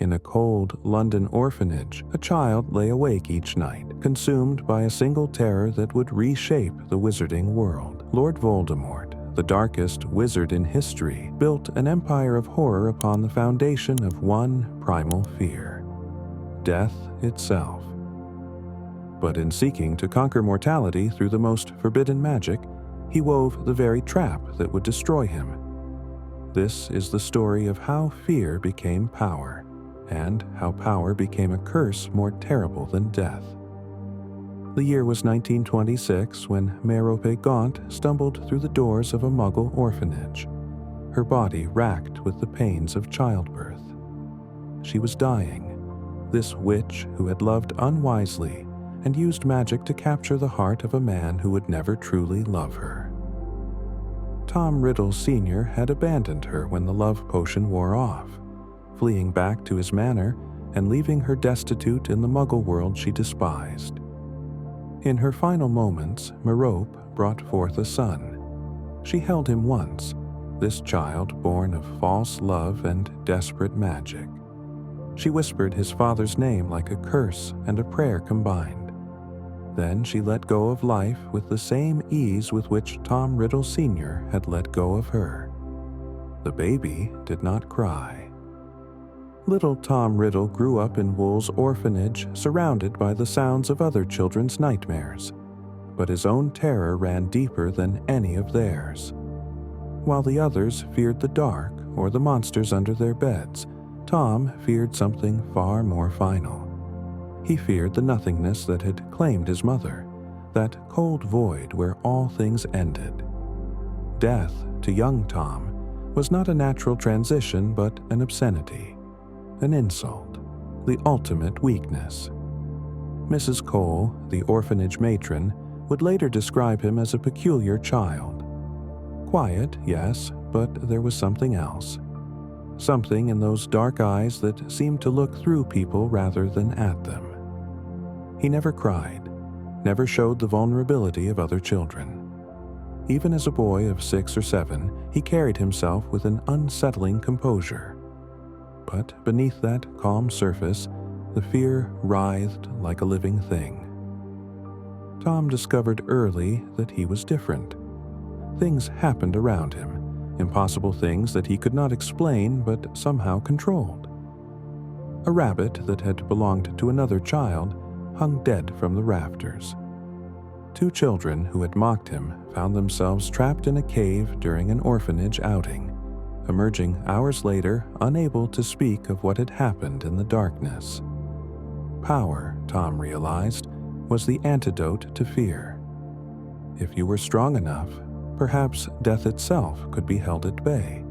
In a cold London orphanage, a child lay awake each night, consumed by a single terror that would reshape the wizarding world. Lord Voldemort, the darkest wizard in history, built an empire of horror upon the foundation of one primal fear: death itself. But in seeking to conquer mortality through the most forbidden magic, he wove the very trap that would destroy him. This is the story of how fear became power, and how power became a curse more terrible than death. The year was 1926 when Merope Gaunt stumbled through the doors of a Muggle orphanage, her body racked with the pains of childbirth. She was dying, this witch who had loved unwisely and used magic to capture the heart of a man who would never truly love her. Tom Riddle Sr. had abandoned her when the love potion wore off, fleeing back to his manor and leaving her destitute in the Muggle world she despised. In her final moments, Merope brought forth a son. She held him once, this child born of false love and desperate magic. She whispered his father's name like a curse and a prayer combined. Then she let go of life with the same ease with which Tom Riddle Sr. had let go of her. The baby did not cry. Little Tom Riddle grew up in Wool's orphanage, surrounded by the sounds of other children's nightmares, but his own terror ran deeper than any of theirs. While the others feared the dark or the monsters under their beds, Tom feared something far more final. He feared the nothingness that had claimed his mother, that cold void where all things ended. Death, to young Tom, was not a natural transition but an obscenity, an insult, the ultimate weakness. Mrs. Cole, the orphanage matron, would later describe him as a peculiar child. Quiet, yes, but there was something else. Something in those dark eyes that seemed to look through people rather than at them. He never cried, never showed the vulnerability of other children. Even as a boy of 6 or 7, he carried himself with an unsettling composure. But beneath that calm surface, the fear writhed like a living thing. Tom discovered early that he was different. Things happened around him, impossible things that he could not explain but somehow controlled. A rabbit that had belonged to another child hung dead from the rafters. 2 children who had mocked him found themselves trapped in a cave during an orphanage outing, emerging hours later unable to speak of what had happened in the darkness. Power, Tom realized, was the antidote to fear. If you were strong enough, perhaps death itself could be held at bay.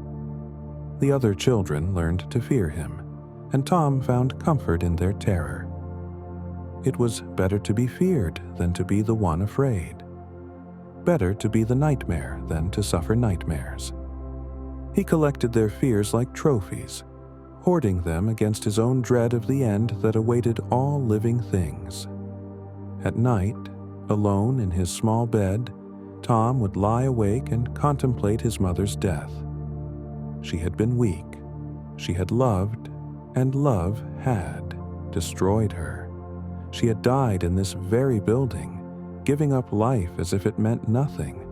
The other children learned to fear him, and Tom found comfort in their terror. It was better to be feared than to be the one afraid. Better to be the nightmare than to suffer nightmares. He collected their fears like trophies, hoarding them against his own dread of the end that awaited all living things. At night, alone in his small bed, Tom would lie awake and contemplate his mother's death. She had been weak. She had loved, and love had destroyed her. She had died in this very building, giving up life as if it meant nothing.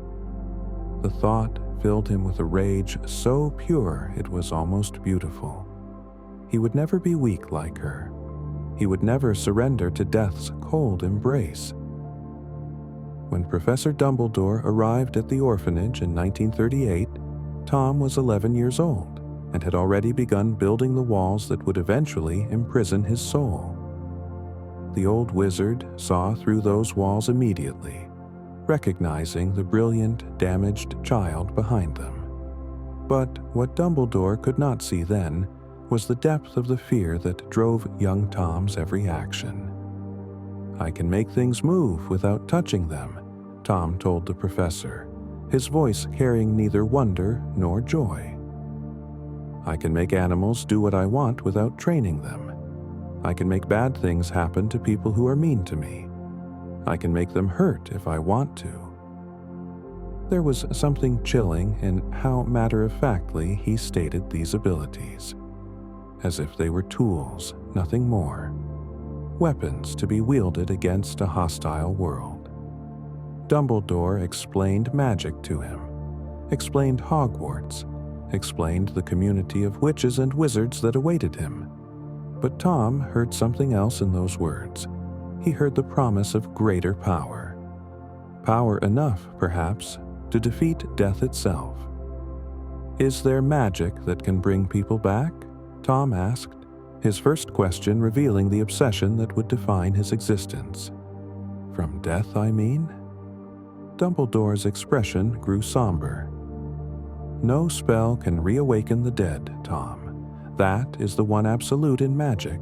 The thought filled him with a rage so pure it was almost beautiful. He would never be weak like her. He would never surrender to death's cold embrace. When Professor Dumbledore arrived at the orphanage in 1938, Tom was 11 years old and had already begun building the walls that would eventually imprison his soul. The old wizard saw through those walls immediately, recognizing the brilliant, damaged child behind them. But what Dumbledore could not see then was the depth of the fear that drove young Tom's every action. "I can make things move without touching them," Tom told the professor, his voice carrying neither wonder nor joy. "I can make animals do what I want without training them. I can make bad things happen to people who are mean to me. I can make them hurt if I want to." There was something chilling in how matter-of-factly he stated these abilities. as if they were tools, nothing more. Weapons to be wielded against a hostile world. Dumbledore explained magic to him, explained Hogwarts, explained the community of witches and wizards that awaited him. But Tom heard something else in those words. He heard the promise of greater power. Power enough, perhaps, to defeat death itself. "Is there magic that can bring people back?" Tom asked, his first question revealing the obsession that would define his existence. "From death, I mean?" Dumbledore's expression grew somber. "No spell can reawaken the dead, Tom. That is the one absolute in magic,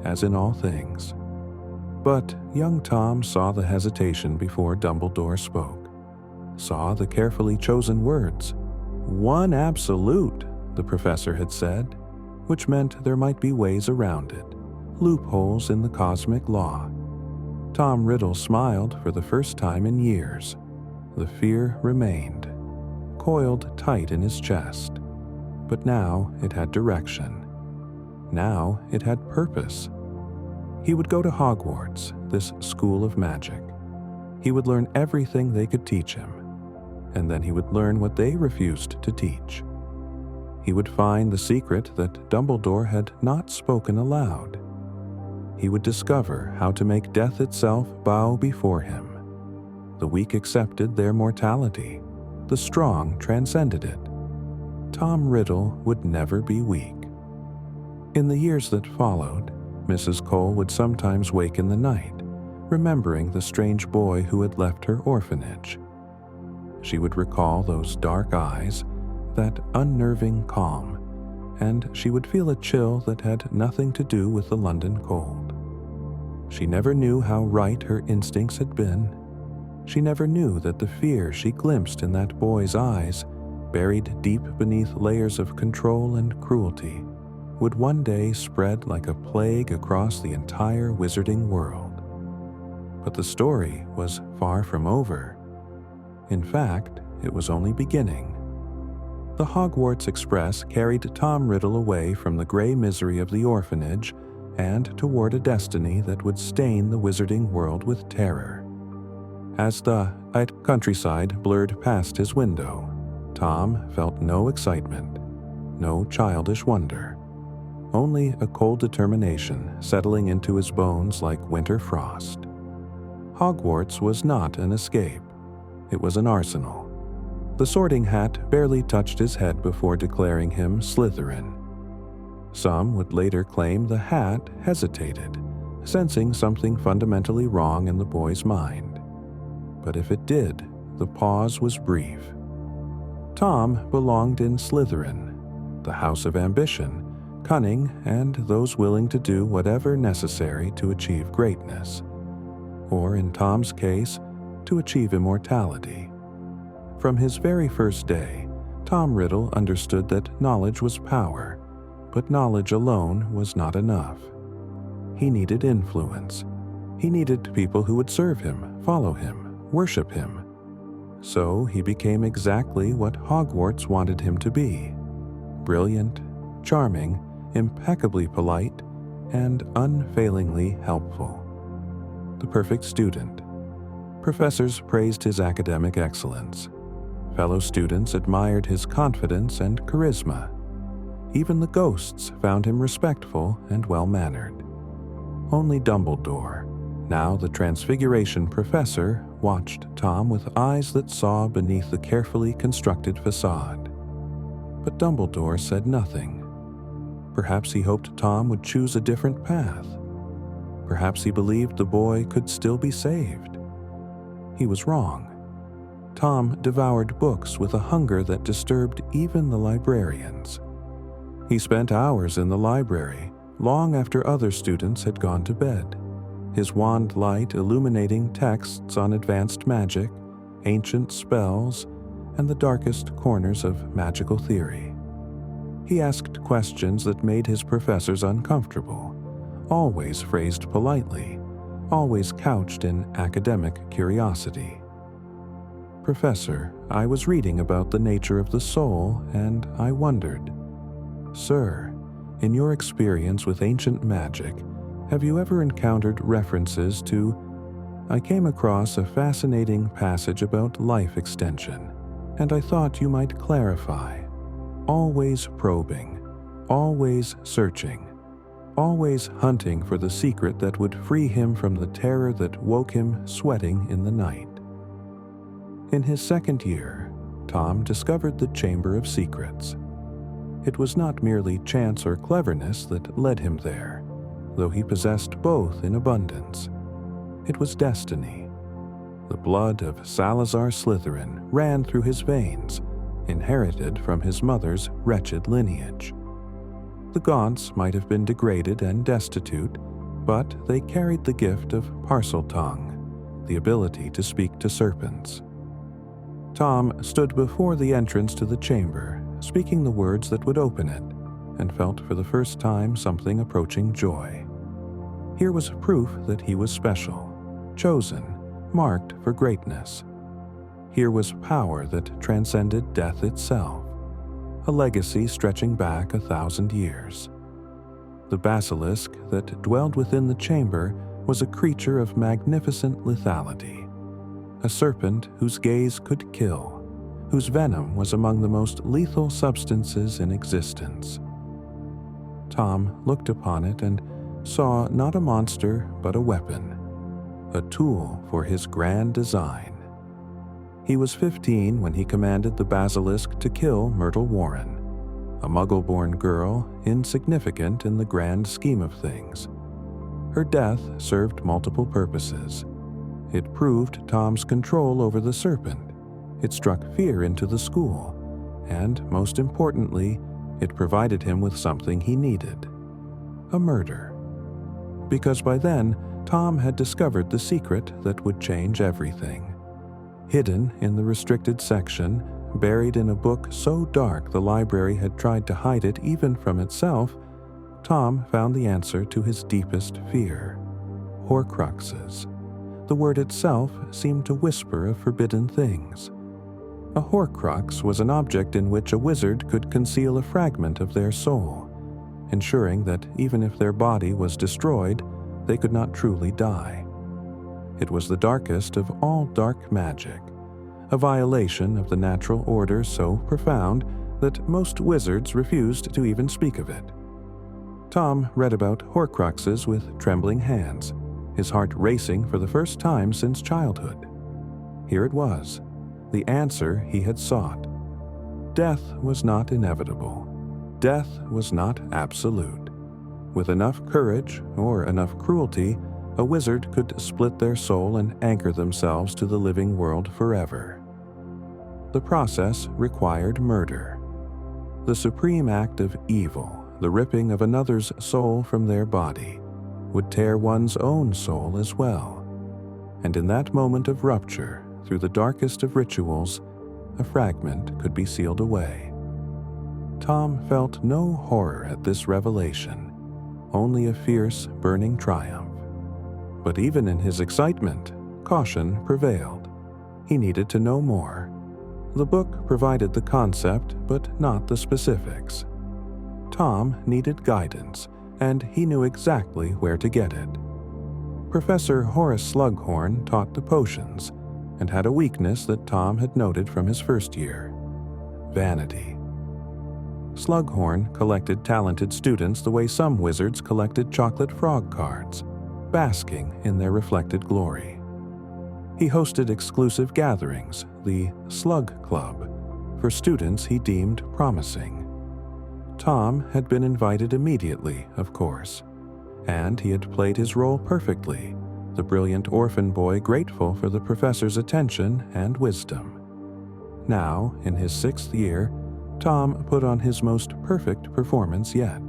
as in all things." But young Tom saw the hesitation before Dumbledore spoke, saw the carefully chosen words. "One absolute," the professor had said, which meant there might be ways around it, loopholes in the cosmic law. Tom Riddle smiled for the first time in years. The fear remained, coiled tight in his chest. But now it had direction. Now it had purpose. He would go to Hogwarts, this school of magic. He would learn everything they could teach him, and then he would learn what they refused to teach. He would find the secret that Dumbledore had not spoken aloud. He would discover how to make death itself bow before him. The weak accepted their mortality. The strong transcended it. Tom Riddle would never be weak. In the years that followed, Mrs. Cole would sometimes wake in the night, remembering the strange boy who had left her orphanage. She would recall those dark eyes, that unnerving calm, and she would feel a chill that had nothing to do with the London cold. She never knew how right her instincts had been. She never knew that the fear she glimpsed in that boy's eyes, buried deep beneath layers of control and cruelty, would one day spread like a plague across the entire wizarding world. But the story was far from over. In fact, it was only beginning. The Hogwarts Express carried Tom Riddle away from the gray misery of the orphanage and toward a destiny that would stain the wizarding world with terror. As the countryside blurred past his window, Tom felt no excitement, no childish wonder, only a cold determination settling into his bones like winter frost. Hogwarts was not an escape. It was an arsenal. The Sorting Hat barely touched his head before declaring him Slytherin. Some would later claim the hat hesitated, sensing something fundamentally wrong in the boy's mind. But if it did, the pause was brief. Tom belonged in Slytherin, the house of ambition, cunning, and those willing to do whatever necessary to achieve greatness. Or in Tom's case, to achieve immortality. From his very first day, Tom Riddle understood that knowledge was power, but knowledge alone was not enough. He needed influence. He needed people who would serve him, follow him, worship him. So he became exactly what Hogwarts wanted him to be: brilliant, charming, impeccably polite, and unfailingly helpful. The perfect student. Professors praised his academic excellence. Fellow students admired his confidence and charisma. Even the ghosts found him respectful and well-mannered. Only Dumbledore, now the Transfiguration Professor, watched Tom with eyes that saw beneath the carefully constructed facade. But Dumbledore said nothing. Perhaps he hoped Tom would choose a different path. Perhaps he believed the boy could still be saved. He was wrong. Tom devoured books with a hunger that disturbed even the librarians. He spent hours in the library, long after other students had gone to bed, his wand light illuminating texts on advanced magic, ancient spells, and the darkest corners of magical theory. He asked questions that made his professors uncomfortable, always phrased politely, always couched in academic curiosity. "Professor, I was reading about the nature of the soul, and I wondered, sir, In your experience with ancient magic, have you ever encountered references to, I came across a fascinating passage about life extension, and I thought you might clarify. Always probing, always searching, always hunting for the secret that would free him from the terror that woke him sweating in the night. In his second year, Tom discovered the Chamber of Secrets. It was not merely chance or cleverness that led him there, though he possessed both in abundance. It was destiny. The blood of Salazar Slytherin ran through his veins, inherited from his mother's wretched lineage. The Gaunts might have been degraded and destitute, but they carried the gift of Parseltongue, the ability to speak to serpents. Tom stood before the entrance to the chamber, speaking the words that would open it, and felt for the first time something approaching joy. Here was proof that he was special, chosen, marked for greatness. Here was power that transcended death itself, a legacy stretching back 1,000 years. The basilisk that dwelled within the chamber was a creature of magnificent lethality, a serpent whose gaze could kill, whose venom was among the most lethal substances in existence. Tom looked upon it and saw not a monster but a weapon, a tool for his grand design. He was 15 when he commanded the basilisk to kill Myrtle Warren, a Muggle-born girl insignificant in the grand scheme of things. Her death served multiple purposes. It proved Tom's control over the serpent. It struck fear into the school, and most importantly, it provided him with something he needed: a murder. Because by then, Tom had discovered the secret that would change everything. Hidden in the restricted section, buried in a book so dark the library had tried to hide it even from itself, Tom found the answer to his deepest fear: Horcruxes. The word itself seemed to whisper of forbidden things. A Horcrux was an object in which a wizard could conceal a fragment of their soul, ensuring that even if their body was destroyed, they could not truly die. It was the darkest of all dark magic, a violation of the natural order so profound that most wizards refused to even speak of it. Tom read about Horcruxes with trembling hands, his heart racing for the first time since childhood. Here it was, the answer he had sought. Death was not inevitable. Death was not absolute. With enough courage or enough cruelty, a wizard could split their soul and anchor themselves to the living world forever. The process required murder. The supreme act of evil, the ripping of another's soul from their body, would tear one's own soul as well. And in that moment of rupture, through the darkest of rituals, a fragment could be sealed away. Tom felt no horror at this revelation, only a fierce, burning triumph. But even in his excitement, caution prevailed. He needed to know more. The book provided the concept, but not the specifics. Tom needed guidance, and he knew exactly where to get it. Professor Horace Slughorn taught the potions, and had a weakness that Tom had noted from his first year: vanity. Slughorn collected talented students the way some wizards collected chocolate frog cards, basking in their reflected glory. He hosted exclusive gatherings, the Slug Club, for students he deemed promising. Tom had been invited immediately, of course, and he had played his role perfectly, the brilliant orphan boy grateful for the professor's attention and wisdom. Now, in his 6th year, Tom put on his most perfect performance yet.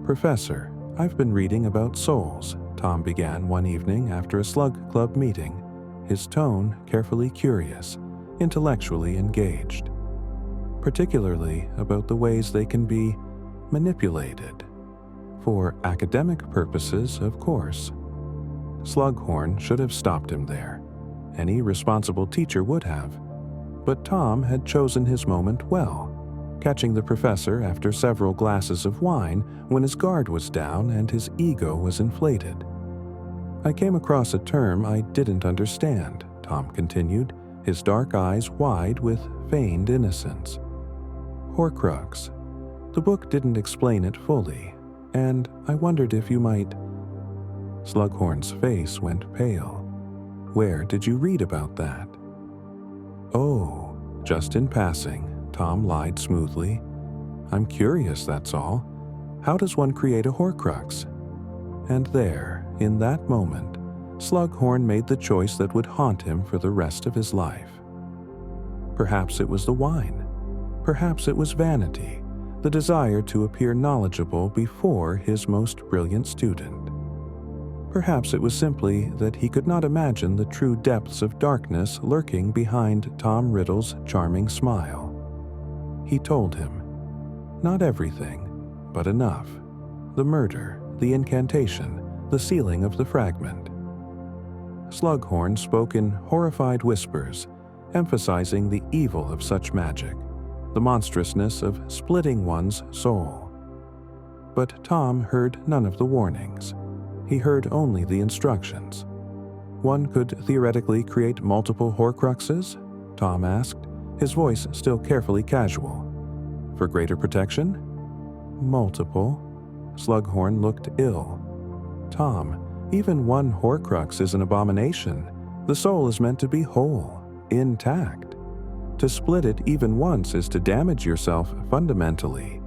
"Professor, I've been reading about souls," Tom began one evening after a Slug Club meeting, his tone carefully curious, intellectually engaged. Particularly about the ways they can be manipulated. For academic purposes, of course. Slughorn should have stopped him there. Any responsible teacher would have. But Tom had chosen his moment well. catching the professor after several glasses of wine when his guard was down and his ego was inflated. "I came across a term I didn't understand," Tom continued, his dark eyes wide with feigned innocence. "Horcrux. The book didn't explain it fully, and I wondered if you might—" Slughorn's face went pale. "Where did you read about that?" "Oh, just in passing," Tom lied smoothly. "I'm curious, that's all. How does one create a Horcrux?" And there, in that moment, Slughorn made the choice that would haunt him for the rest of his life. Perhaps it was the wine. Perhaps it was vanity, the desire to appear knowledgeable before his most brilliant student. Perhaps it was simply that he could not imagine the true depths of darkness lurking behind Tom Riddle's charming smile. He told him. Not everything, but enough. The murder, the incantation, the sealing of the fragment. Slughorn spoke in horrified whispers, emphasizing the evil of such magic, the monstrousness of splitting one's soul. But Tom heard none of the warnings. He heard only the instructions. "One could theoretically create multiple Horcruxes?" Tom asked, his voice still carefully casual. "For greater protection?" "Multiple." Slughorn looked ill. "Tom, even one Horcrux is an abomination. The soul is meant to be whole, intact. To split it even once is to damage yourself fundamentally.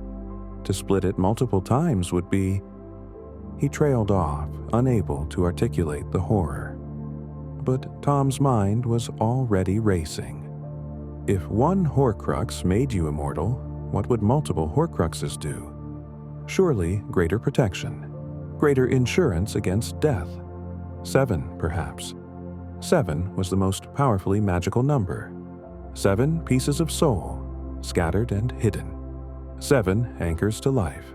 To split it multiple times would be—" He trailed off, unable to articulate the horror. But Tom's mind was already racing. If one Horcrux made you immortal, what would multiple Horcruxes do? Surely greater protection, greater insurance against death. 7, perhaps. 7 was the most powerfully magical number. 7 pieces of soul, scattered and hidden. 7 anchors to life.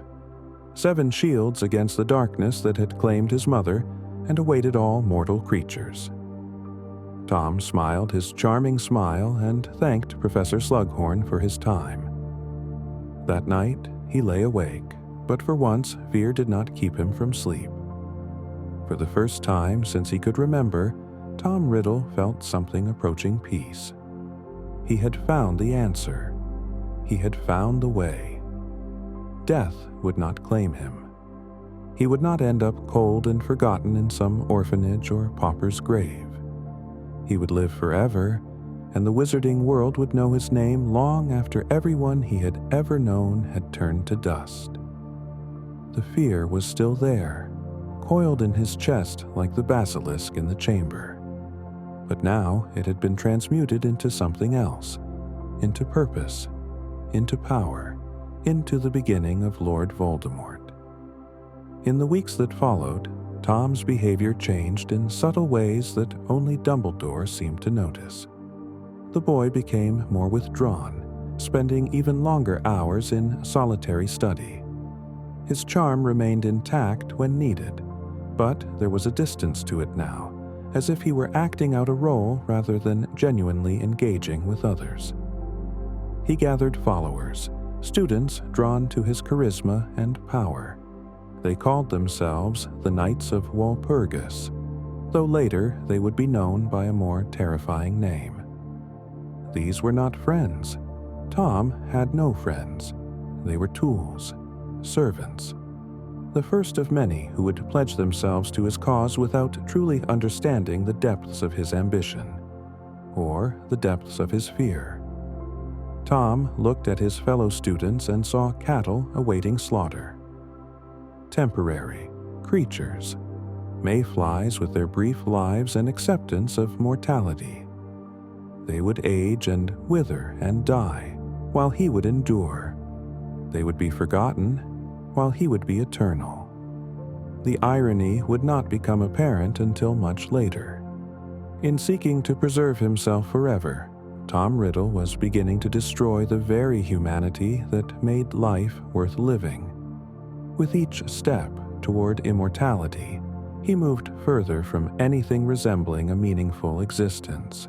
7 shields against the darkness that had claimed his mother and awaited all mortal creatures. Tom smiled his charming smile and thanked Professor Slughorn for his time. That night, he lay awake, but for once fear did not keep him from sleep. For the first time since he could remember, Tom Riddle felt something approaching peace. He had found the answer. He had found the way. Death would not claim him. He would not end up cold and forgotten in some orphanage or pauper's grave. He would live forever, and the wizarding world would know his name long after everyone he had ever known had turned to dust. The fear was still there, coiled in his chest like the basilisk in the chamber. But now it had been transmuted into something else, into purpose, into power, into the beginning of Lord Voldemort. In the weeks that followed, Tom's behavior changed in subtle ways that only Dumbledore seemed to notice. The boy became more withdrawn, spending even longer hours in solitary study. His charm remained intact when needed, but there was a distance to it now, as if he were acting out a role rather than genuinely engaging with others. He gathered followers, students drawn to his charisma and power. They called themselves the Knights of Walpurgis, though later they would be known by a more terrifying name. These were not friends. Tom had no friends. They were tools, servants. The first of many who would pledge themselves to his cause without truly understanding the depths of his ambition, or the depths of his fear. Tom looked at his fellow students and saw cattle awaiting slaughter. Temporary creatures, mayflies with their brief lives and acceptance of mortality. They would age and wither and die, while he would endure. They would be forgotten, while he would be eternal. The irony would not become apparent until much later. In seeking to preserve himself forever, Tom Riddle was beginning to destroy the very humanity that made life worth living. With each step toward immortality, he moved further from anything resembling a meaningful existence.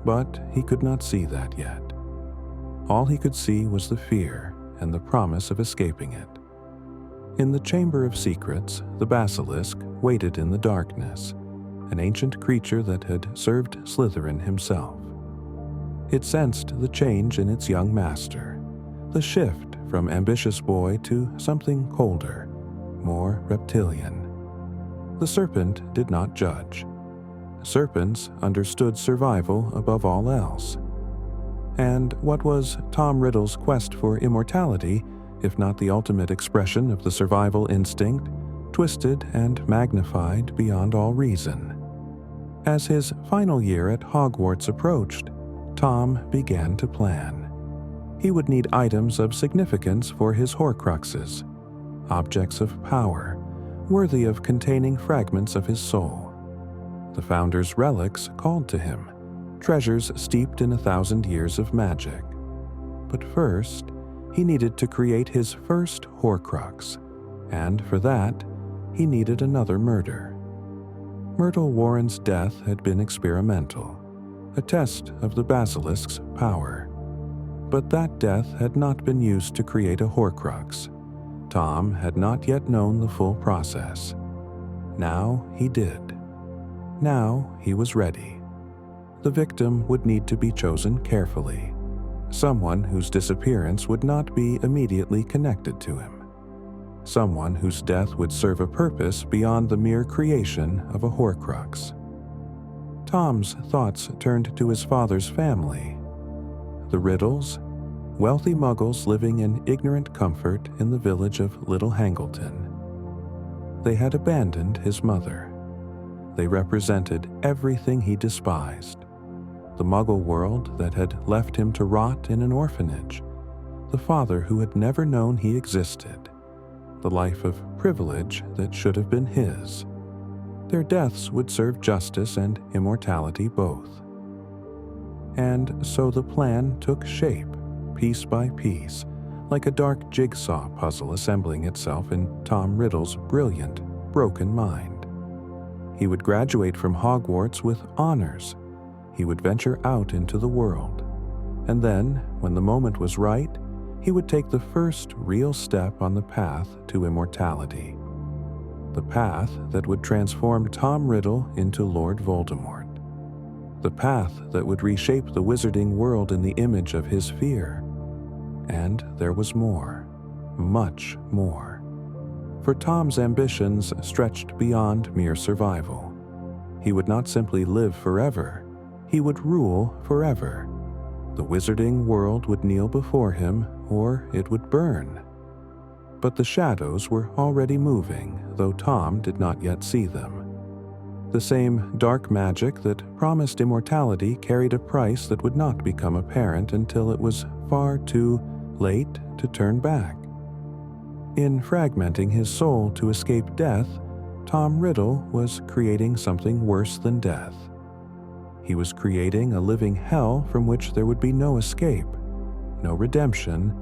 But he could not see that yet. All he could see was the fear and the promise of escaping it. In the Chamber of Secrets, the basilisk waited in the darkness, an ancient creature that had served Slytherin himself. It sensed the change in its young master, the shift from ambitious boy to something colder, more reptilian. The serpent did not judge. Serpents understood survival above all else. And what was Tom Riddle's quest for immortality, if not the ultimate expression of the survival instinct, twisted and magnified beyond all reason? As his final year at Hogwarts approached, Tom began to plan. He would need items of significance for his Horcruxes, objects of power, worthy of containing fragments of his soul. The Founder's relics called to him, treasures steeped in 1,000 years of magic. But first, he needed to create his first Horcrux, and for that, he needed another murder. Myrtle Warren's death had been experimental, a test of the basilisk's power. But that death had not been used to create a Horcrux. Tom had not yet known the full process. Now he did. Now he was ready. The victim would need to be chosen carefully, someone whose disappearance would not be immediately connected to him, someone whose death would serve a purpose beyond the mere creation of a Horcrux. Tom's thoughts turned to his father's family. The Riddles, wealthy muggles living in ignorant comfort in the village of Little Hangleton. They had abandoned his mother. They represented everything he despised. The Muggle world that had left him to rot in an orphanage, the father who had never known he existed, the life of privilege that should have been his. Their deaths would serve justice and immortality both. And so the plan took shape, piece by piece, like a dark jigsaw puzzle assembling itself in Tom Riddle's brilliant, broken mind. He would graduate from Hogwarts with honors. He would venture out into the world. And then, when the moment was right, he would take the first real step on the path to immortality. The path that would transform Tom Riddle into Lord Voldemort. The path that would reshape the wizarding world in the image of his fear. And there was more, much more. For Tom's ambitions stretched beyond mere survival. He would not simply live forever, he would rule forever. The wizarding world would kneel before him, or it would burn. But the shadows were already moving, though Tom did not yet see them. The same dark magic that promised immortality carried a price that would not become apparent until it was far too late to turn back. In fragmenting his soul to escape death, Tom Riddle was creating something worse than death. He was creating a living hell from which there would be no escape, no redemption,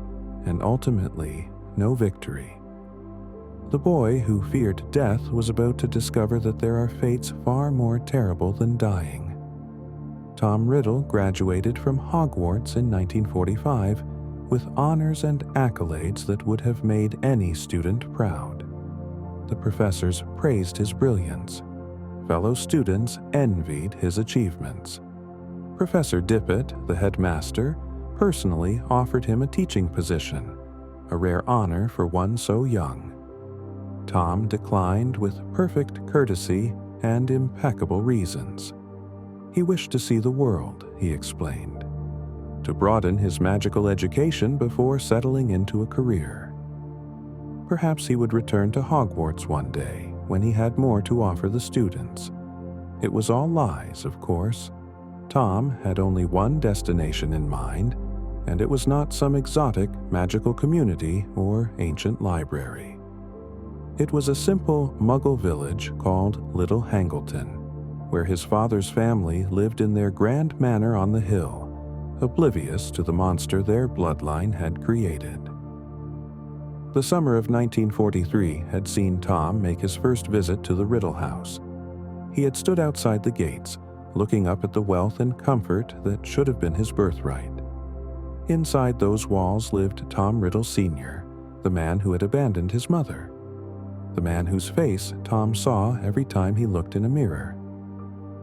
and ultimately no victory. The boy who feared death was about to discover that there are fates far more terrible than dying. Tom Riddle graduated from Hogwarts in 1945 with honors and accolades that would have made any student proud. The professors praised his brilliance. Fellow students envied his achievements. Professor Dippet, the headmaster, personally offered him a teaching position, a rare honor for one so young. Tom declined with perfect courtesy and impeccable reasons. He wished to see the world, he explained, to broaden his magical education before settling into a career. Perhaps he would return to Hogwarts one day when he had more to offer the students. It was all lies, of course. Tom had only one destination in mind, and it was not some exotic magical community or ancient library. It was a simple Muggle village called Little Hangleton, where his father's family lived in their grand manor on the hill, oblivious to the monster their bloodline had created. The summer of 1943 had seen Tom make his first visit to the Riddle house. He had stood outside the gates, looking up at the wealth and comfort that should have been his birthright. Inside those walls lived Tom Riddle Sr., the man who had abandoned his mother, the man whose face Tom saw every time he looked in a mirror,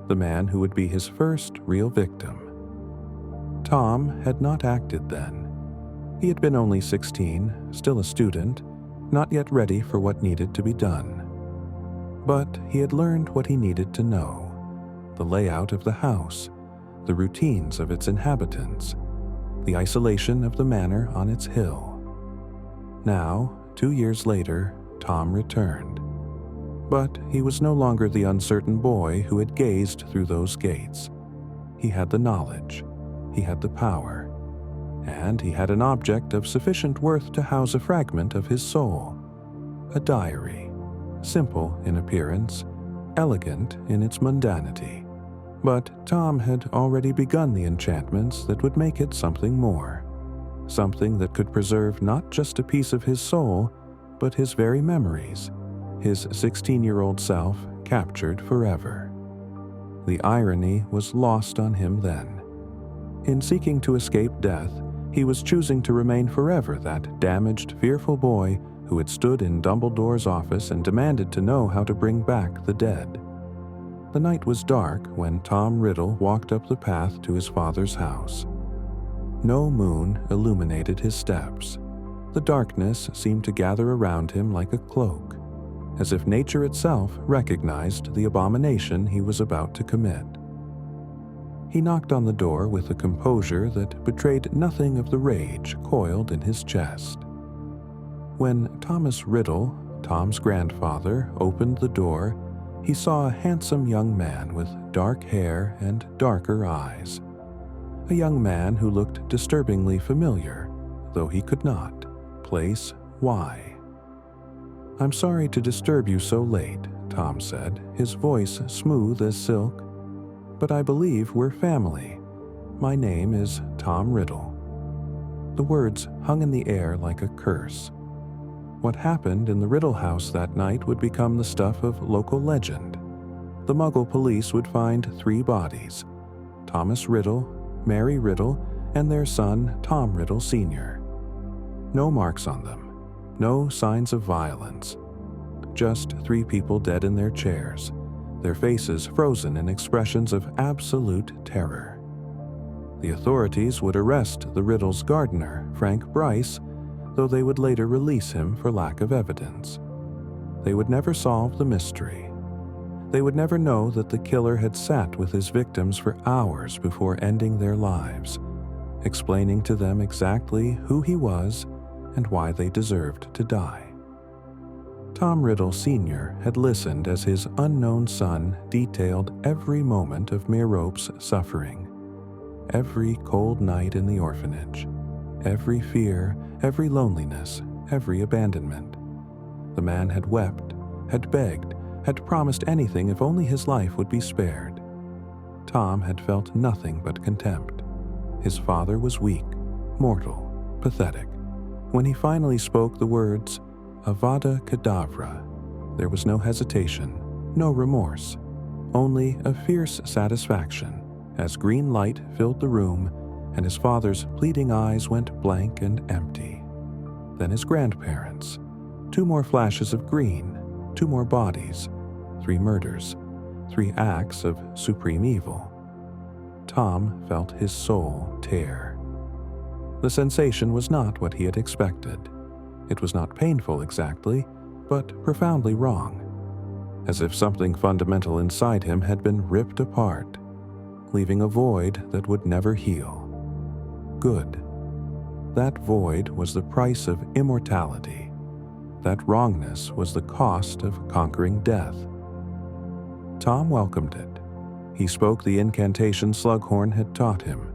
the man who would be his first real victim. Tom had not acted then. He had been only 16, still a student, not yet ready for what needed to be done. But he had learned what he needed to know: the layout of the house, the routines of its inhabitants, the isolation of the manor on its hill. Now, 2 years later, Tom returned. But he was no longer the uncertain boy who had gazed through those gates. He had the knowledge, he had the power, and he had an object of sufficient worth to house a fragment of his soul: a diary, simple in appearance, elegant in its mundanity. But Tom had already begun the enchantments that would make it something more, something that could preserve not just a piece of his soul, but his very memories, his 16-year-old self captured forever. The irony was lost on him then. In seeking to escape death, he was choosing to remain forever that damaged, fearful boy who had stood in Dumbledore's office and demanded to know how to bring back the dead. The night was dark when Tom Riddle walked up the path to his father's house. No moon illuminated his steps. The darkness seemed to gather around him like a cloak, as if nature itself recognized the abomination he was about to commit. He knocked on the door with a composure that betrayed nothing of the rage coiled in his chest. When Thomas Riddle, Tom's grandfather, opened the door, he saw a handsome young man with dark hair and darker eyes. A young man who looked disturbingly familiar, though he could not place why. "I'm sorry to disturb you so late," Tom said, his voice smooth as silk, "but I believe we're family. My name is Tom Riddle." The words hung in the air like a curse. What happened in the Riddle house that night would become the stuff of local legend. The Muggle police would find 3 bodies: Thomas Riddle, Mary Riddle, and their son Tom Riddle Sr. No marks on them, no signs of violence. Just 3 people dead in their chairs, their faces frozen in expressions of absolute terror. The authorities would arrest the Riddle's gardener, Frank Bryce, though they would later release him for lack of evidence. They would never solve the mystery. They would never know that the killer had sat with his victims for hours before ending their lives, explaining to them exactly who he was and why they deserved to die. Tom Riddle Sr. had listened as his unknown son detailed every moment of Merope's suffering, every cold night in the orphanage, every fear, every loneliness, every abandonment. The man had wept, had begged, had promised anything if only his life would be spared. Tom had felt nothing but contempt. His father was weak, mortal, pathetic. When he finally spoke the words, Avada Kedavra, there was no hesitation, no remorse, only a fierce satisfaction as green light filled the room and his father's pleading eyes went blank and empty. Then his grandparents. 2 more flashes of green, 2 more bodies, 3 murders, 3 acts of supreme evil. Tom felt his soul tear. The sensation was not what he had expected. It was not painful exactly, but profoundly wrong, as if something fundamental inside him had been ripped apart, leaving a void that would never heal. Good. That void was the price of immortality. That wrongness was the cost of conquering death. Tom welcomed it. He spoke the incantation Slughorn had taught him,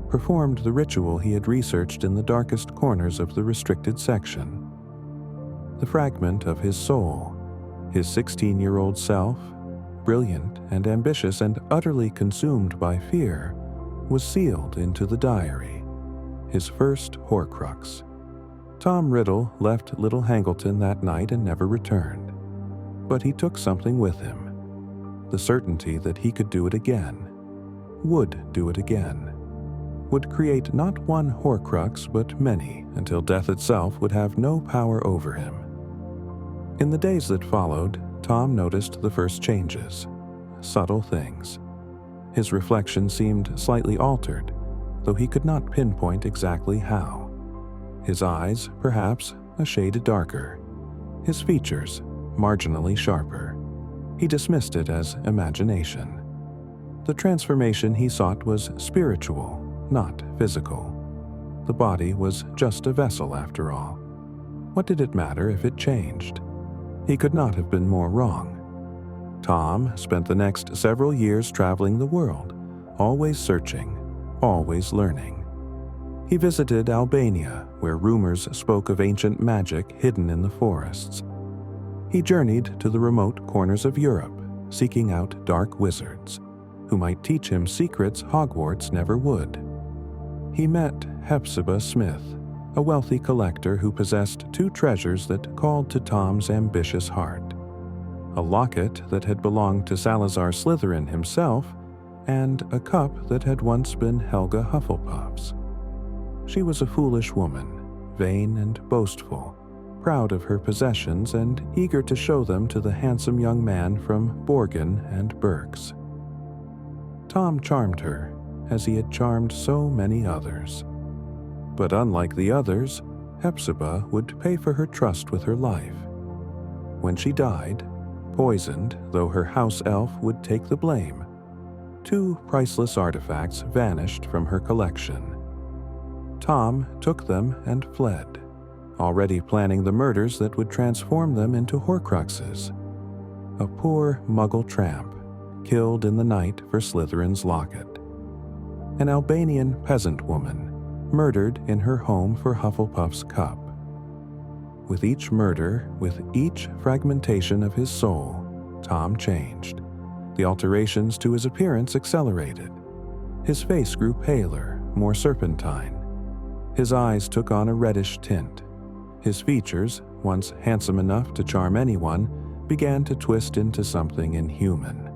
performed the ritual he had researched in the darkest corners of the restricted section. The fragment of his soul, his 16-year-old self, brilliant and ambitious and utterly consumed by fear, was sealed into the diary, his first Horcrux. Tom Riddle left Little Hangleton that night and never returned. But he took something with him, the certainty that he could do it again, would do it again. would create not one Horcrux but many until death itself would have no power over him. In the days that followed, Tom noticed the first changes, subtle things. His reflection seemed slightly altered, though he could not pinpoint exactly how. His eyes, perhaps, a shade darker. His features, marginally sharper. He dismissed it as imagination. The transformation he sought was spiritual, not physical. The body was just a vessel after all. What did it matter if it changed? He could not have been more wrong. Tom spent the next several years traveling the world, always searching, always learning. He visited Albania, where rumors spoke of ancient magic hidden in the forests. He journeyed to the remote corners of Europe, seeking out dark wizards, who might teach him secrets Hogwarts never would. He met Hepzibah Smith, a wealthy collector who possessed two treasures that called to Tom's ambitious heart: a locket that had belonged to Salazar Slytherin himself, and a cup that had once been Helga Hufflepuff's. She was a foolish woman, vain and boastful, proud of her possessions and eager to show them to the handsome young man from Borgin and Berks. Tom charmed her, as he had charmed so many others. But unlike the others, Hepzibah would pay for her trust with her life. When she died, poisoned though her house elf would take the blame, two priceless artifacts vanished from her collection. Tom took them and fled, already planning the murders that would transform them into Horcruxes. A poor Muggle tramp, killed in the night for Slytherin's locket. An Albanian peasant woman, murdered in her home for Hufflepuff's cup. With each murder, with each fragmentation of his soul, Tom changed. The alterations to his appearance accelerated. His face grew paler, more serpentine. His eyes took on a reddish tint. His features, once handsome enough to charm anyone, began to twist into something inhuman.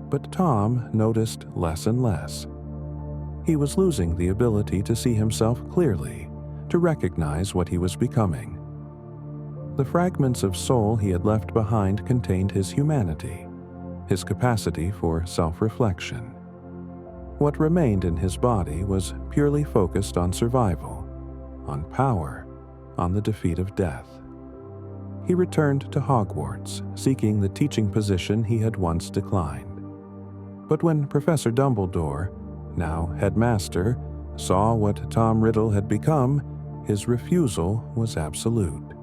But Tom noticed less and less. He was losing the ability to see himself clearly, to recognize what he was becoming. The fragments of soul he had left behind contained his humanity, his capacity for self-reflection. What remained in his body was purely focused on survival, on power, on the defeat of death. He returned to Hogwarts, seeking the teaching position he had once declined. But when Professor Dumbledore, now headmaster, saw what Tom Riddle had become, his refusal was absolute.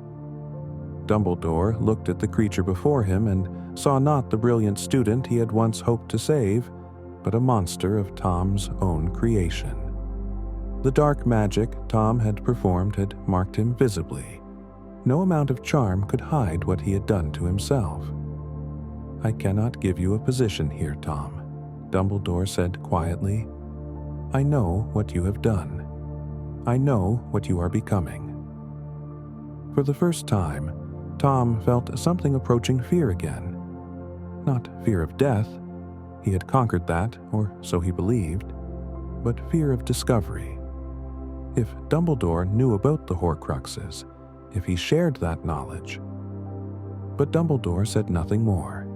Dumbledore looked at the creature before him and saw not the brilliant student he had once hoped to save, but a monster of Tom's own creation. The dark magic Tom had performed had marked him visibly. No amount of charm could hide what he had done to himself. "I cannot give you a position here, Tom," Dumbledore said quietly. "I know what you have done. I know what you are becoming." For the first time, Tom felt something approaching fear again. Not fear of death, he had conquered that, or so he believed, but fear of discovery. If Dumbledore knew about the Horcruxes, if he shared that knowledge. But Dumbledore said nothing more.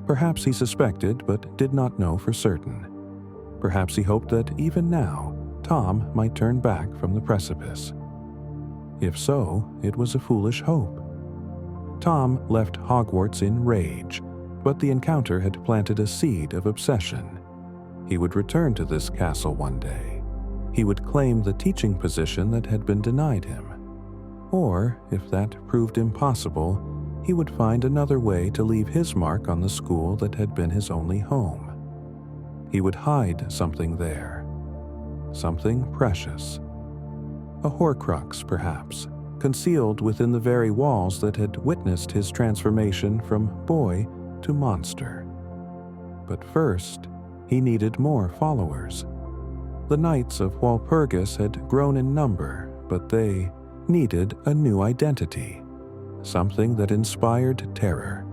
Perhaps he suspected but did not know for certain. Perhaps he hoped that even now, Tom might turn back from the precipice. If so, it was a foolish hope. Tom left Hogwarts in rage, but the encounter had planted a seed of obsession. He would return to this castle one day. He would claim the teaching position that had been denied him. Or, if that proved impossible, he would find another way to leave his mark on the school that had been his only home. He would hide something there. Something precious. A Horcrux, perhaps, concealed within the very walls that had witnessed his transformation from boy to monster. But first, he needed more followers. The Knights of Walpurgis had grown in number, but they needed a new identity. Something that inspired terror.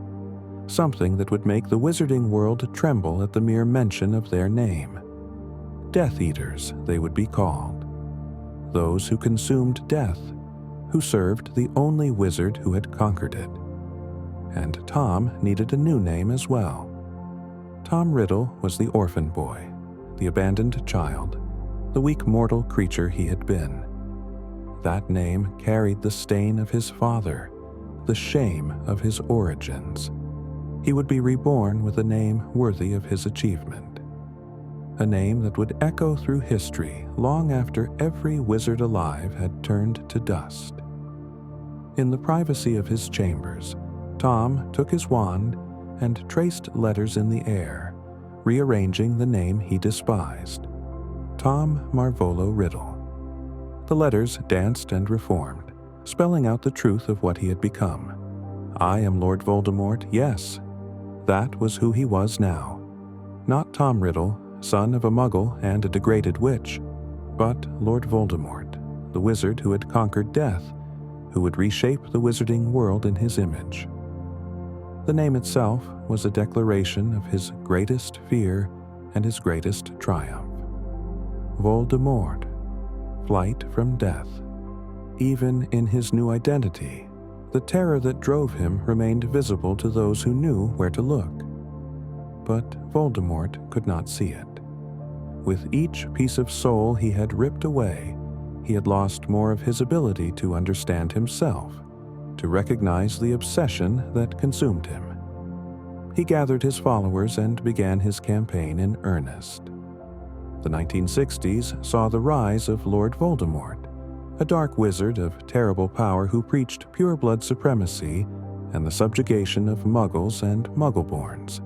Something that would make the wizarding world tremble at the mere mention of their name. Death Eaters they would be called. Those who consumed death, who served the only wizard who had conquered it. And Tom needed a new name as well. Tom Riddle was the orphan boy, the abandoned child, the weak mortal creature he had been. That name carried the stain of his father, the shame of his origins. He would be reborn with a name worthy of his achievement. A name that would echo through history long after every wizard alive had turned to dust. In the privacy of his chambers, Tom took his wand and traced letters in the air, rearranging the name he despised: Tom Marvolo Riddle. The letters danced and reformed, spelling out the truth of what he had become. I am Lord Voldemort, yes. That was who he was now. Not Tom Riddle, son of a muggle and a degraded witch, but Lord Voldemort, the wizard who had conquered death, who would reshape the wizarding world in his image. The name itself was a declaration of his greatest fear and his greatest triumph. Voldemort, flight from death. Even in his new identity, the terror that drove him remained visible to those who knew where to look. But Voldemort could not see it. With each piece of soul he had ripped away, he had lost more of his ability to understand himself, to recognize the obsession that consumed him. He gathered his followers and began his campaign in earnest. The 1960s saw the rise of Lord Voldemort, a dark wizard of terrible power who preached pure-blood supremacy and the subjugation of Muggles and Muggleborns.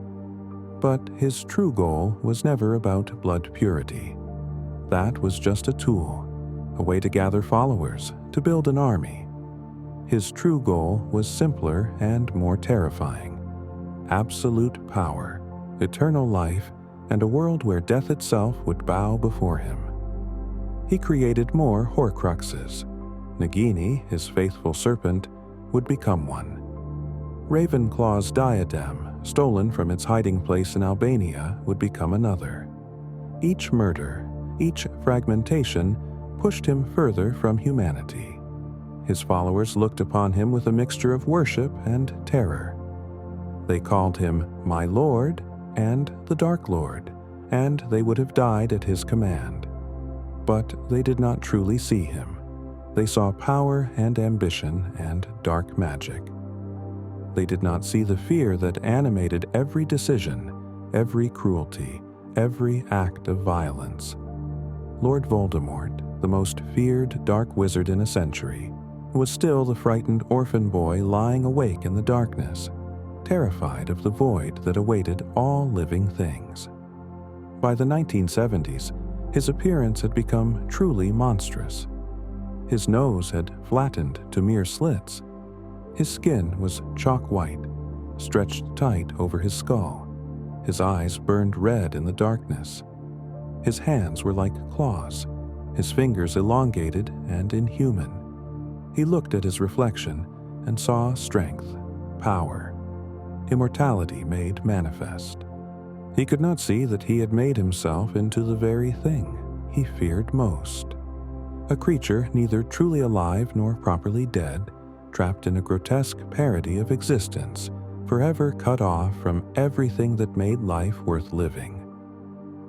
But his true goal was never about blood purity. That was just a tool, a way to gather followers, to build an army. His true goal was simpler and more terrifying: absolute power, eternal life, and a world where death itself would bow before him. He created more Horcruxes. Nagini, his faithful serpent, would become one. Ravenclaw's diadem, stolen from its hiding place in Albania, would become another. Each murder, each fragmentation, pushed him further from humanity. His followers looked upon him with a mixture of worship and terror. They called him "My Lord" and the Dark Lord, and they would have died at his command. But they did not truly see him. They saw power and ambition and dark magic. They did not see the fear that animated every decision, every cruelty, every act of violence. Lord Voldemort, the most feared dark wizard in a century, was still the frightened orphan boy lying awake in the darkness, terrified of the void that awaited all living things. By the 1970s, his appearance had become truly monstrous. His nose had flattened to mere slits. His skin was chalk white, stretched tight over his skull. His eyes burned red in the darkness. His hands were like claws, his fingers elongated and inhuman. He looked at his reflection and saw strength, power, immortality made manifest. He could not see that he had made himself into the very thing he feared most. A creature neither truly alive nor properly dead, trapped in a grotesque parody of existence, forever cut off from everything that made life worth living.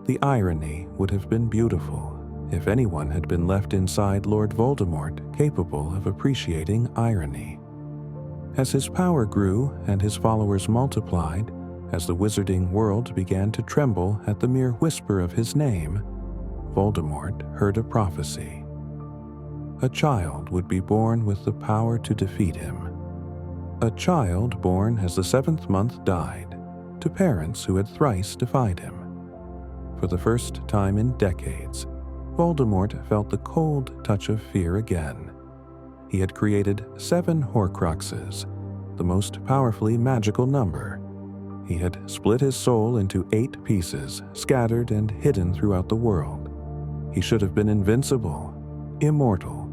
The irony would have been beautiful if anyone had been left inside Lord Voldemort capable of appreciating irony. As his power grew and his followers multiplied, as the wizarding world began to tremble at the mere whisper of his name, Voldemort heard a prophecy. A child would be born with the power to defeat him. A child born as the 7th month died, to parents who had thrice defied him. For the first time in decades, Voldemort felt the cold touch of fear again. He had created 7 Horcruxes, the most powerfully magical number. He had split his soul into 8 pieces, scattered and hidden throughout the world. He should have been invincible, immortal,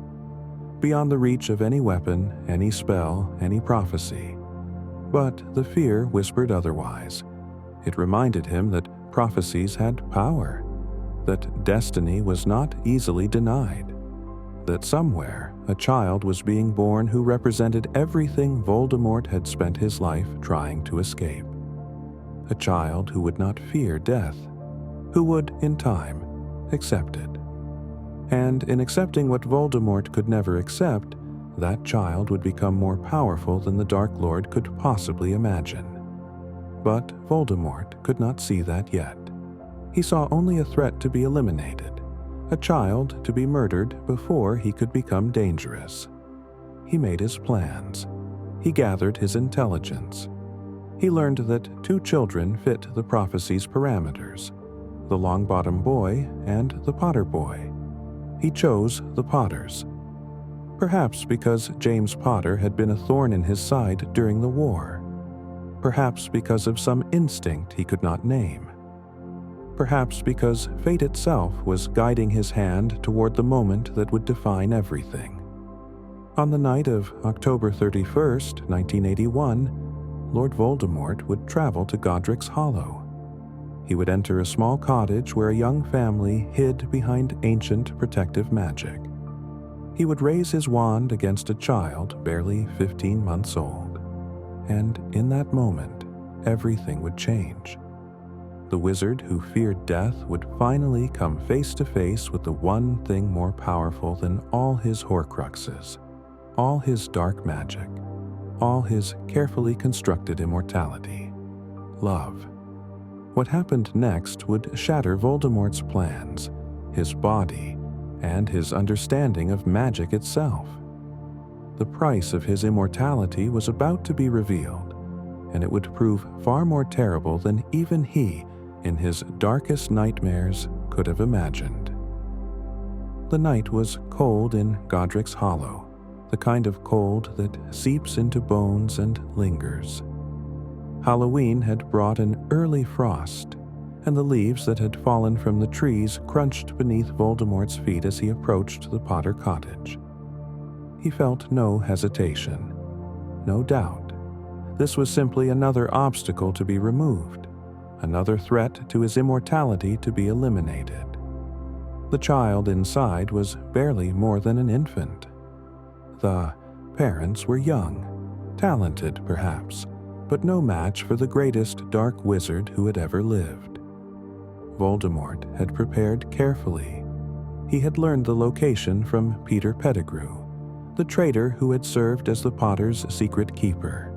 beyond the reach of any weapon, any spell, any prophecy. But the fear whispered otherwise. It reminded him that prophecies had power. that destiny was not easily denied, that somewhere a child was being born who represented everything Voldemort had spent his life trying to escape. A child who would not fear death, who would, in time, accept it. And in accepting what Voldemort could never accept, that child would become more powerful than the Dark Lord could possibly imagine. But Voldemort could not see that yet. He saw only a threat to be eliminated, a child to be murdered before he could become dangerous. He made his plans. He gathered his intelligence. He learned that 2 children fit the prophecy's parameters, the Longbottom boy and the Potter boy. He chose the Potters. Perhaps because James Potter had been a thorn in his side during the war. Perhaps because of some instinct he could not name. Perhaps because fate itself was guiding his hand toward the moment that would define everything. On the night of October 31st, 1981, Lord Voldemort would travel to Godric's Hollow. He would enter a small cottage where a young family hid behind ancient protective magic. He would raise his wand against a child barely 15 months old. And in that moment, everything would change. The wizard who feared death would finally come face to face with the one thing more powerful than all his Horcruxes, all his dark magic, all his carefully constructed immortality: love. What happened next would shatter Voldemort's plans, his body, and his understanding of magic itself. The price of his immortality was about to be revealed, and it would prove far more terrible than even he, in his darkest nightmares, could have imagined. The night was cold in Godric's Hollow, the kind of cold that seeps into bones and lingers. Halloween had brought an early frost, and the leaves that had fallen from the trees crunched beneath Voldemort's feet as he approached the Potter cottage. He felt no hesitation, no doubt. This was simply another obstacle to be removed, another threat to his immortality to be eliminated. The child inside was barely more than an infant. The parents were young, talented perhaps, but no match for the greatest dark wizard who had ever lived. Voldemort had prepared carefully. He had learned the location from Peter Pettigrew, the traitor who had served as the Potter's secret keeper.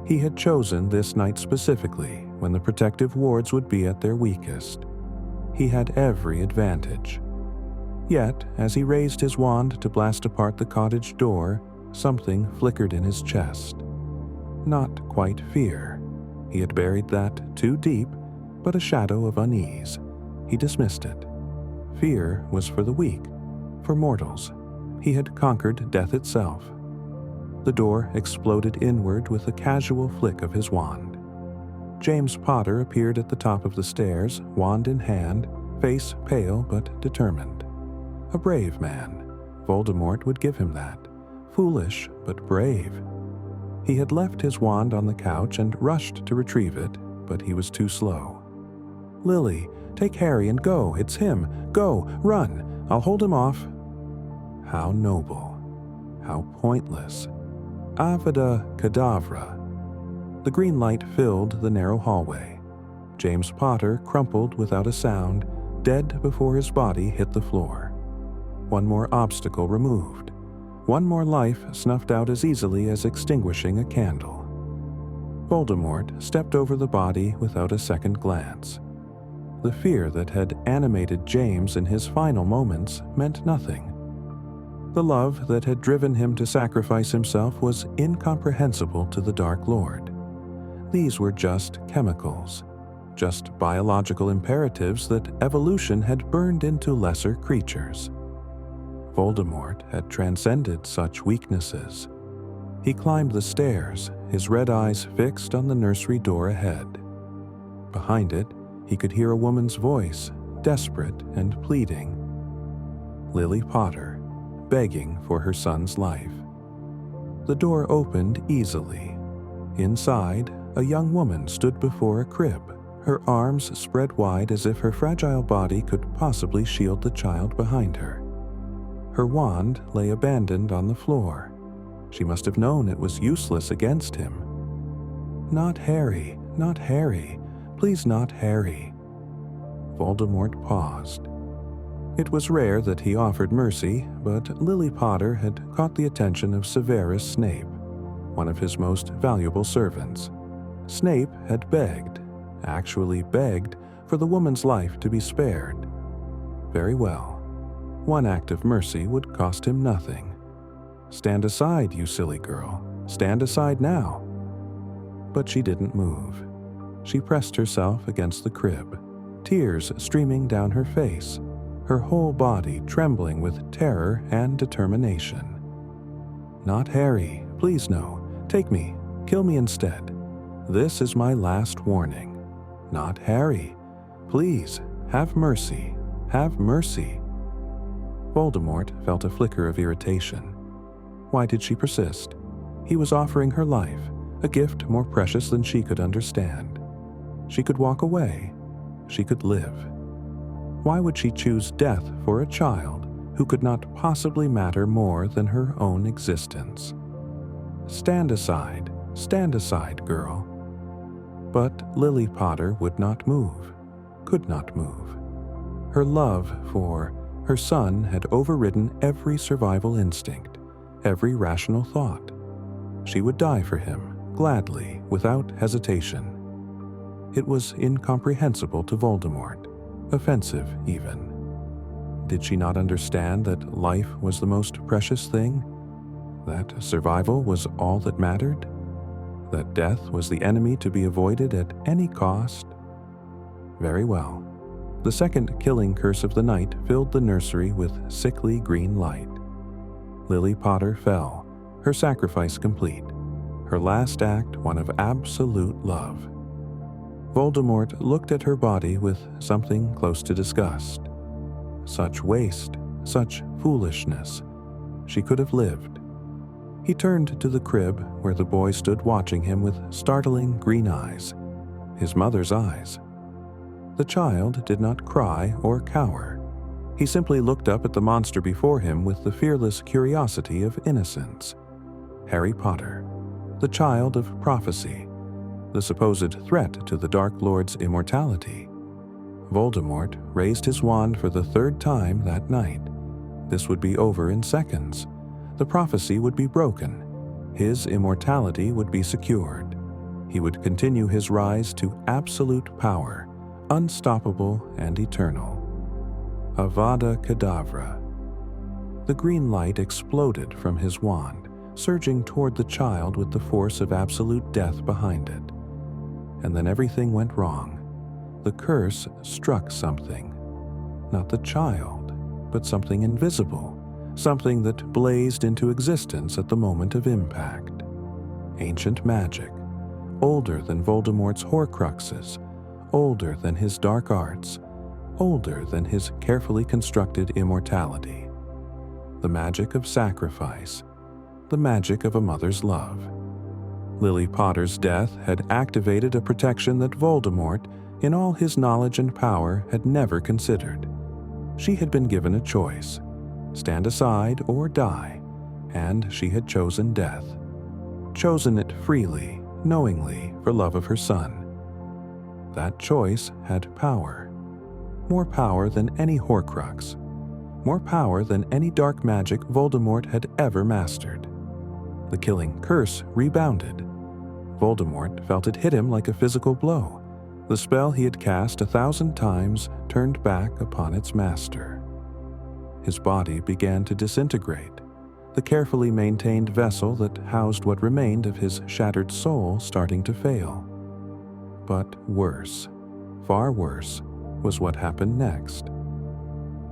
He had chosen this night specifically when the protective wards would be at their weakest. He had every advantage. Yet, as he raised his wand to blast apart the cottage door, something flickered in his chest. Not quite fear. He had buried that too deep, but a shadow of unease. He dismissed it. Fear was for the weak, for mortals. He had conquered death itself. The door exploded inward with a casual flick of his wand. James Potter appeared at the top of the stairs, wand in hand, face pale but determined. A brave man. Voldemort would give him that. Foolish, but brave. He had left his wand on the couch and rushed to retrieve it, but he was too slow. "Lily, take Harry and go. It's him. Go, run. I'll hold him off." How noble. How pointless. Avada Kedavra. The green light filled the narrow hallway. James Potter crumpled without a sound, dead before his body hit the floor. One more obstacle removed. One more life snuffed out as easily as extinguishing a candle. Voldemort stepped over the body without a second glance. The fear that had animated James in his final moments meant nothing. The love that had driven him to sacrifice himself was incomprehensible to the Dark Lord. These were just chemicals, just biological imperatives that evolution had burned into lesser creatures. Voldemort had transcended such weaknesses. He climbed the stairs, his red eyes fixed on the nursery door ahead. Behind it, he could hear a woman's voice, desperate and pleading. Lily Potter, begging for her son's life. The door opened easily. Inside, a young woman stood before a crib, her arms spread wide as if her fragile body could possibly shield the child behind her. Her wand lay abandoned on the floor. She must have known it was useless against him. "Not Harry, not Harry, please not Harry." Voldemort paused. It was rare that he offered mercy, but Lily Potter had caught the attention of Severus Snape, one of his most valuable servants. Snape had begged, actually begged, for the woman's life to be spared. Very well. One act of mercy would cost him nothing. "Stand aside, you silly girl. Stand aside now." But she didn't move. She pressed herself against the crib, tears streaming down her face, her whole body trembling with terror and determination. "Not Harry, please no. Take me, kill me instead. This is my last warning. Not Harry. Please, have mercy, have mercy." Voldemort felt a flicker of irritation. Why did she persist? He was offering her life, a gift more precious than she could understand. She could walk away. She could live. Why would she choose death for a child who could not possibly matter more than her own existence? Stand aside, girl." But Lily Potter would not move, could not move. Her love for her son had overridden every survival instinct, every rational thought. She would die for him, gladly, without hesitation. It was incomprehensible to Voldemort, offensive even. Did she not understand that life was the most precious thing? That survival was all that mattered? That death was the enemy to be avoided at any cost? Very well. The second killing curse of the night filled the nursery with sickly green light. Lily Potter fell, her sacrifice complete, her last act one of absolute love. Voldemort looked at her body with something close to disgust. Such waste, such foolishness. She could have lived. He turned to the crib where the boy stood watching him with startling green eyes, his mother's eyes. The child did not cry or cower. He simply looked up at the monster before him with the fearless curiosity of innocence. Harry Potter, the child of prophecy, the supposed threat to the Dark Lord's immortality. Voldemort raised his wand for the third time that night. This would be over in seconds. The prophecy would be broken. His immortality would be secured. He would continue his rise to absolute power, unstoppable and eternal. Avada Kedavra. The green light exploded from his wand, surging toward the child with the force of absolute death behind it. And then everything went wrong. The curse struck something. Not the child, but something invisible, something that blazed into existence at the moment of impact. Ancient magic, older than Voldemort's Horcruxes, older than his dark arts, older than his carefully constructed immortality. The magic of sacrifice, the magic of a mother's love. Lily Potter's death had activated a protection that Voldemort, in all his knowledge and power, had never considered. She had been given a choice: stand aside or die, and she had chosen death. Chosen it freely, knowingly, for love of her son. That choice had power. More power than any Horcrux. More power than any dark magic Voldemort had ever mastered. The killing curse rebounded. Voldemort felt it hit him like a physical blow. The spell he had cast 1,000 times turned back upon its master. His body began to disintegrate. The carefully maintained vessel that housed what remained of his shattered soul starting to fail. But worse, far worse, was what happened next.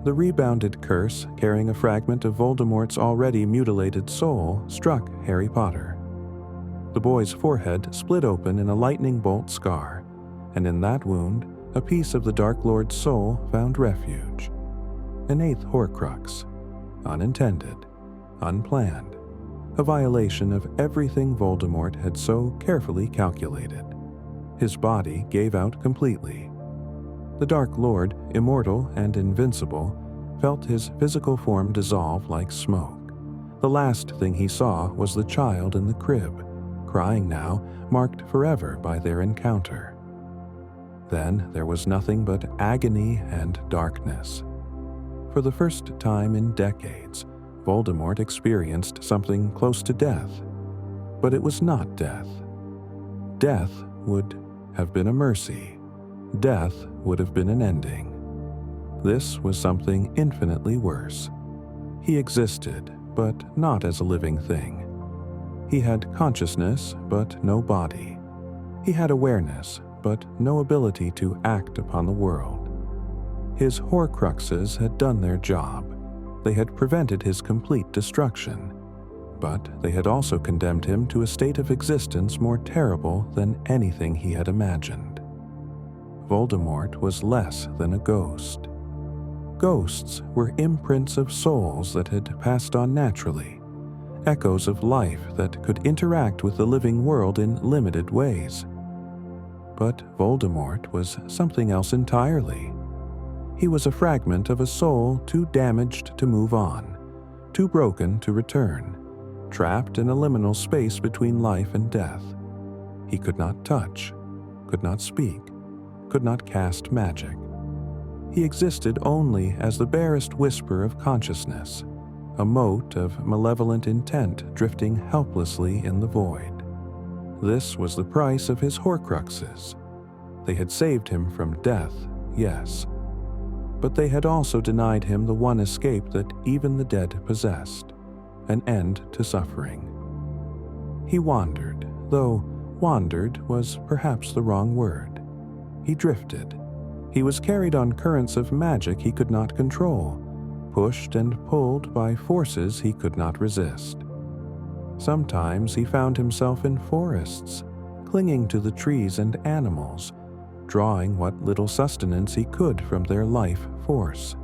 The rebounded curse, carrying a fragment of Voldemort's already mutilated soul, struck Harry Potter. The boy's forehead split open in a lightning bolt scar, and in that wound, a piece of the Dark Lord's soul found refuge. An 8th Horcrux, unintended, unplanned, a violation of everything Voldemort had so carefully calculated. His body gave out completely. The Dark Lord, immortal and invincible, felt his physical form dissolve like smoke. The last thing he saw was the child in the crib, crying now, marked forever by their encounter. Then there was nothing but agony and darkness. For the first time in decades, Voldemort experienced something close to death. But it was not death. Death would have been a mercy. Death would have been an ending. This was something infinitely worse. He existed, but not as a living thing. He had consciousness, but no body. He had awareness, but no ability to act upon the world. His Horcruxes had done their job. They had prevented his complete destruction, but they had also condemned him to a state of existence more terrible than anything he had imagined. Voldemort was less than a ghost. Ghosts were imprints of souls that had passed on naturally, echoes of life that could interact with the living world in limited ways. But Voldemort was something else entirely. He was a fragment of a soul too damaged to move on, too broken to return, trapped in a liminal space between life and death. He could not touch, could not speak, could not cast magic. He existed only as the barest whisper of consciousness, a mote of malevolent intent drifting helplessly in the void. This was the price of his Horcruxes. They had saved him from death, yes, but they had also denied him the one escape that even the dead possessed, an end to suffering. He wandered, though wandered was perhaps the wrong word. He drifted. He was carried on currents of magic he could not control, pushed and pulled by forces he could not resist. Sometimes he found himself in forests, clinging to the trees and animals, drawing what little sustenance he could from their life force.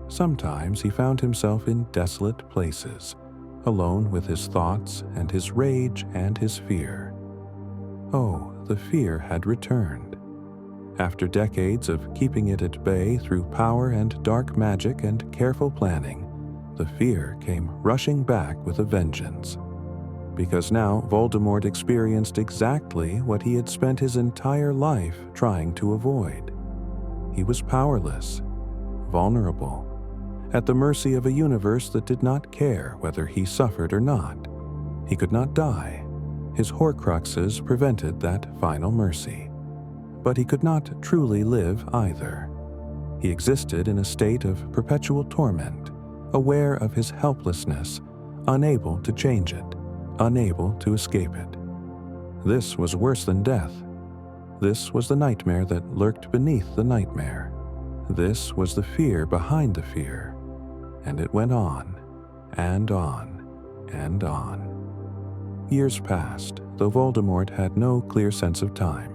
Sometimes he found himself in desolate places, alone with his thoughts and his rage and his fear. Oh, the fear had returned. After decades of keeping it at bay through power and dark magic and careful planning, the fear came rushing back with a vengeance. Because now Voldemort experienced exactly what he had spent his entire life trying to avoid. He was powerless, vulnerable, at the mercy of a universe that did not care whether he suffered or not. He could not die. His Horcruxes prevented that final mercy. But he could not truly live either. He existed in a state of perpetual torment, aware of his helplessness, unable to change it, unable to escape it. This was worse than death. This was the nightmare that lurked beneath the nightmare. This was the fear behind the fear. And it went on, and on, and on. Years passed, though Voldemort had no clear sense of time.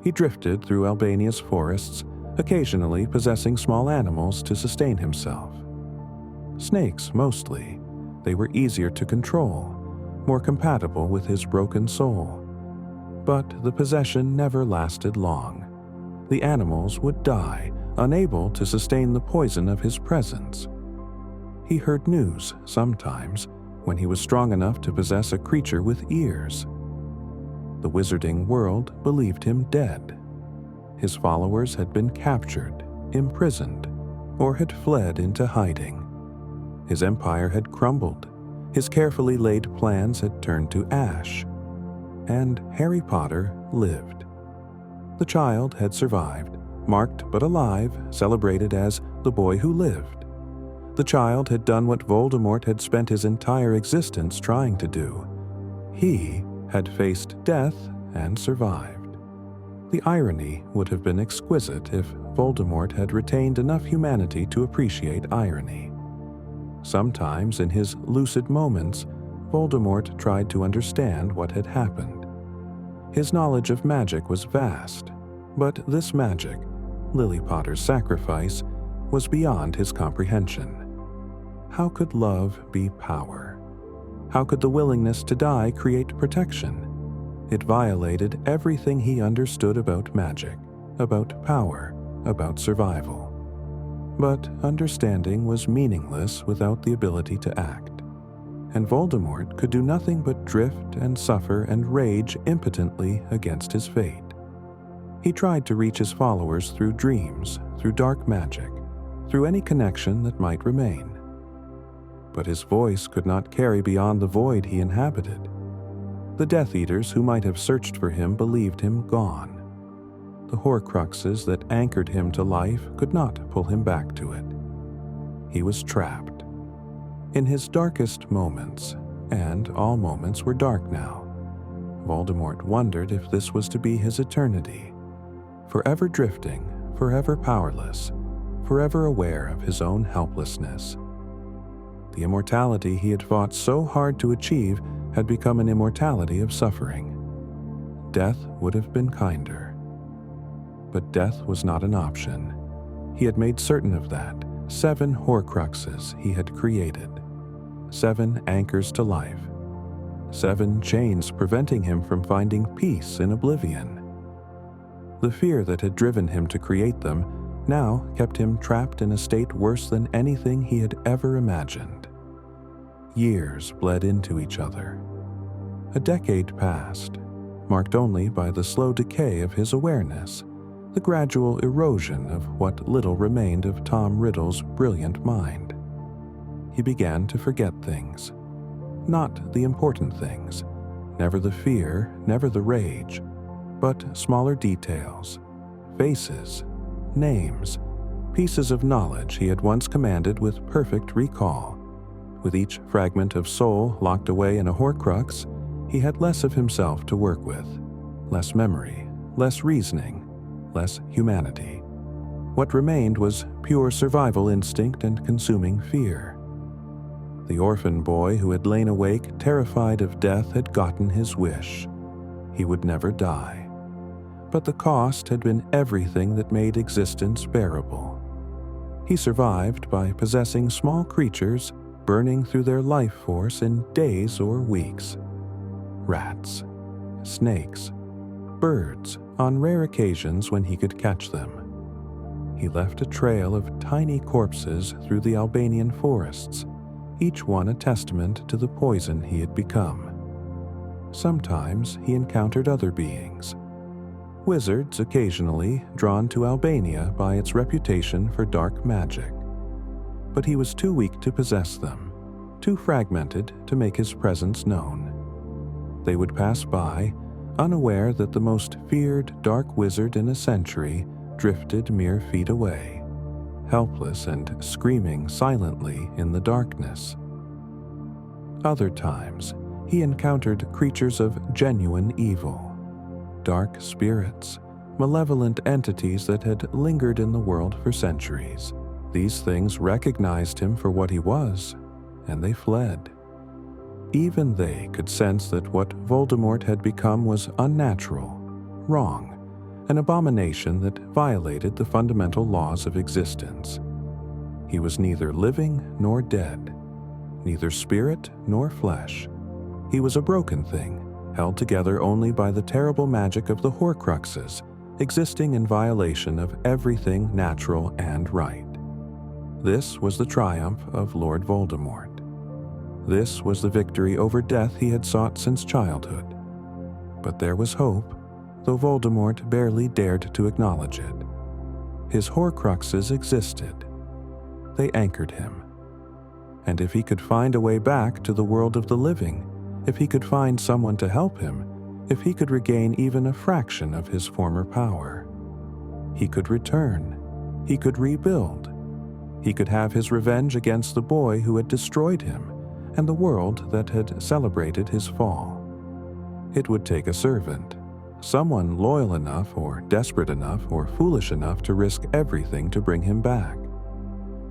He drifted through Albania's forests, occasionally possessing small animals to sustain himself. Snakes, mostly. They were easier to control, more compatible with his broken soul. But the possession never lasted long. The animals would die, unable to sustain the poison of his presence. He heard news, sometimes, when he was strong enough to possess a creature with ears. The wizarding world believed him dead. His followers had been captured, imprisoned, or had fled into hiding. His empire had crumbled. His carefully laid plans had turned to ash. And Harry Potter lived. The child had survived, marked but alive, celebrated as the boy who lived. The child had done what Voldemort had spent his entire existence trying to do. He had faced death and survived. The irony would have been exquisite if Voldemort had retained enough humanity to appreciate irony. Sometimes in his lucid moments, Voldemort tried to understand what had happened. His knowledge of magic was vast, but this magic, Lily Potter's sacrifice, was beyond his comprehension. How could love be power? How could the willingness to die create protection? It violated everything he understood about magic, about power, about survival. But understanding was meaningless without the ability to act, and Voldemort could do nothing but drift and suffer and rage impotently against his fate. He tried to reach his followers through dreams, through dark magic, through any connection that might remain. But his voice could not carry beyond the void he inhabited. The Death Eaters who might have searched for him believed him gone. The Horcruxes that anchored him to life could not pull him back to it. He was trapped. In his darkest moments, and all moments were dark now, Voldemort wondered if this was to be his eternity, forever drifting, forever powerless, forever aware of his own helplessness. The immortality he had fought so hard to achieve had become an immortality of suffering. Death would have been kinder. But death was not an option. He had made certain of that. 7 Horcruxes he had created. 7 anchors to life. 7 chains preventing him from finding peace in oblivion. The fear that had driven him to create them now kept him trapped in a state worse than anything he had ever imagined. Years bled into each other. A decade passed, marked only by the slow decay of his awareness, the gradual erosion of what little remained of Tom Riddle's brilliant mind. He began to forget things. Not the important things, never the fear, never the rage, but smaller details, faces, names, pieces of knowledge he had once commanded with perfect recall. With each fragment of soul locked away in a Horcrux, he had less of himself to work with, less memory, less reasoning, less humanity. What remained was pure survival instinct and consuming fear. The orphan boy who had lain awake, terrified of death, had gotten his wish. He would never die. But the cost had been everything that made existence bearable. He survived by possessing small creatures, burning through their life force in days or weeks. Rats, snakes, birds, on rare occasions when he could catch them. He left a trail of tiny corpses through the Albanian forests, each one a testament to the poison he had become. Sometimes he encountered other beings. Wizards occasionally, drawn to Albania by its reputation for dark magic. But he was too weak to possess them, too fragmented to make his presence known. They would pass by, unaware that the most feared dark wizard in a century drifted mere feet away, helpless and screaming silently in the darkness. Other times, he encountered creatures of genuine evil, dark spirits, malevolent entities that had lingered in the world for centuries. These things recognized him for what he was, and they fled. Even they could sense that what Voldemort had become was unnatural, wrong, an abomination that violated the fundamental laws of existence. He was neither living nor dead, neither spirit nor flesh. He was a broken thing, held together only by the terrible magic of the Horcruxes, existing in violation of everything natural and right. This was the triumph of Lord Voldemort. This was the victory over death he had sought since childhood. But there was hope, though Voldemort barely dared to acknowledge it. His Horcruxes existed. They anchored him. And if he could find a way back to the world of the living, if he could find someone to help him, if he could regain even a fraction of his former power, he could return. He could rebuild. He could have his revenge against the boy who had destroyed him and the world that had celebrated his fall. It would take a servant, someone loyal enough or desperate enough or foolish enough to risk everything to bring him back.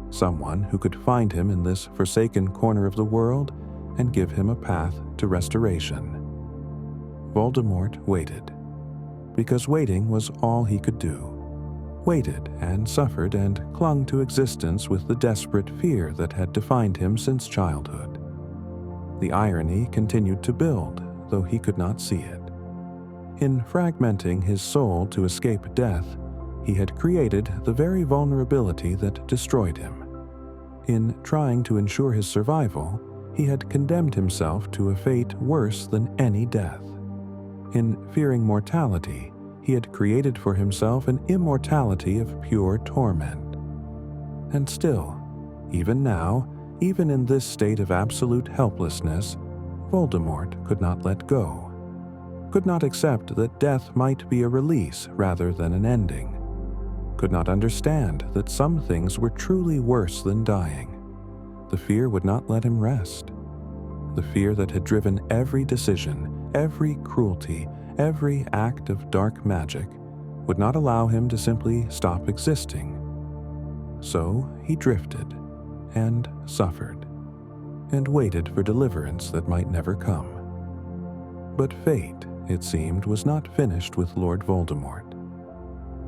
Someone who could find him in this forsaken corner of the world and give him a path to restoration. Voldemort waited, because waiting was all he could do. Waited and suffered and clung to existence with the desperate fear that had defined him since childhood. The irony continued to build, though he could not see it. In fragmenting his soul to escape death, he had created the very vulnerability that destroyed him. In trying to ensure his survival, he had condemned himself to a fate worse than any death. In fearing mortality, he had created for himself an immortality of pure torment. And still, even now, even in this state of absolute helplessness, Voldemort could not let go, could not accept that death might be a release rather than an ending, could not understand that some things were truly worse than dying. The fear would not let him rest. The fear that had driven every decision, every cruelty, every act of dark magic would not allow him to simply stop existing. So he drifted and suffered and waited for deliverance that might never come. But fate, it seemed, was not finished with Lord Voldemort.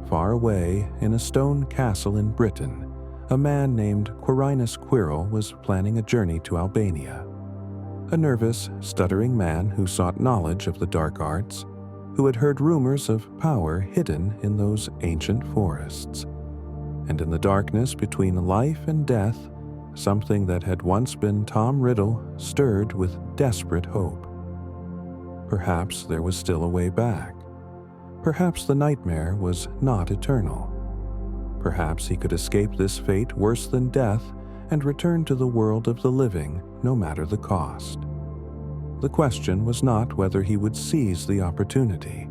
Far away, in a stone castle in Britain, a man named Quirinus Quirrell was planning a journey to Albania. A nervous, stuttering man who sought knowledge of the dark arts, who had heard rumors of power hidden in those ancient forests. And in the darkness between life and death, something that had once been Tom Riddle stirred with desperate hope. Perhaps there was still a way back. Perhaps the nightmare was not eternal. Perhaps he could escape this fate worse than death and return to the world of the living, no matter the cost. The question was not whether he would seize the opportunity.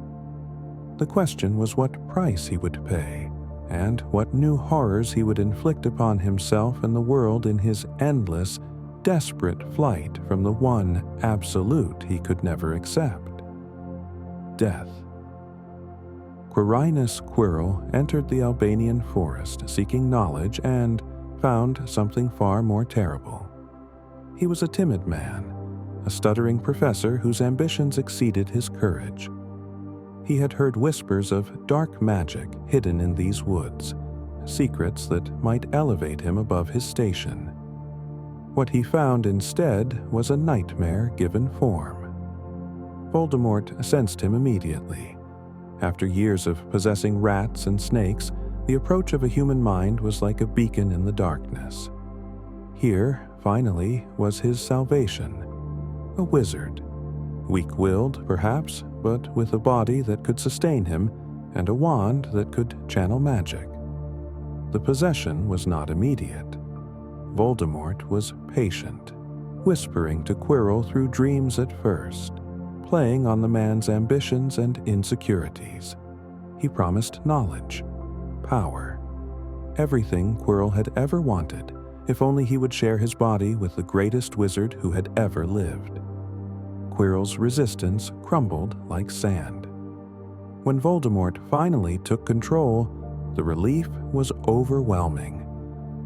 The question was what price he would pay, and what new horrors he would inflict upon himself and the world in his endless, desperate flight from the one absolute he could never accept: death. Quirinus Quirrell entered the Albanian forest seeking knowledge and found something far more terrible. He was a timid man, a stuttering professor whose ambitions exceeded his courage. He had heard whispers of dark magic hidden in these woods, secrets that might elevate him above his station. What he found instead was a nightmare given form. Voldemort sensed him immediately. After years of possessing rats and snakes, the approach of a human mind was like a beacon in the darkness. Here, finally, was his salvation. A wizard. Weak-willed, perhaps, but with a body that could sustain him and a wand that could channel magic. The possession was not immediate. Voldemort was patient, whispering to Quirrell through dreams at first, playing on the man's ambitions and insecurities. He promised knowledge, power, everything Quirrell had ever wanted, if only he would share his body with the greatest wizard who had ever lived. Quirrell's resistance crumbled like sand. When Voldemort finally took control, the relief was overwhelming.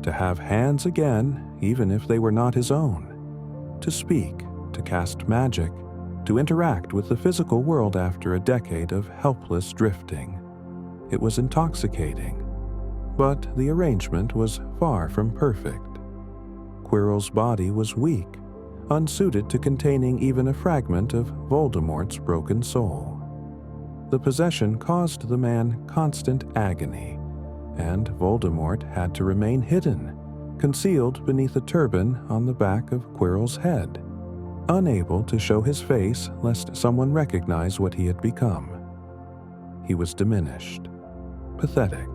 To have hands again, even if they were not his own. To speak, to cast magic, to interact with the physical world after a decade of helpless drifting. It was intoxicating, but the arrangement was far from perfect. Quirrell's body was weak, unsuited to containing even a fragment of Voldemort's broken soul. The possession caused the man constant agony, and Voldemort had to remain hidden, concealed beneath a turban on the back of Quirrell's head, unable to show his face lest someone recognize what he had become. He was diminished, pathetic,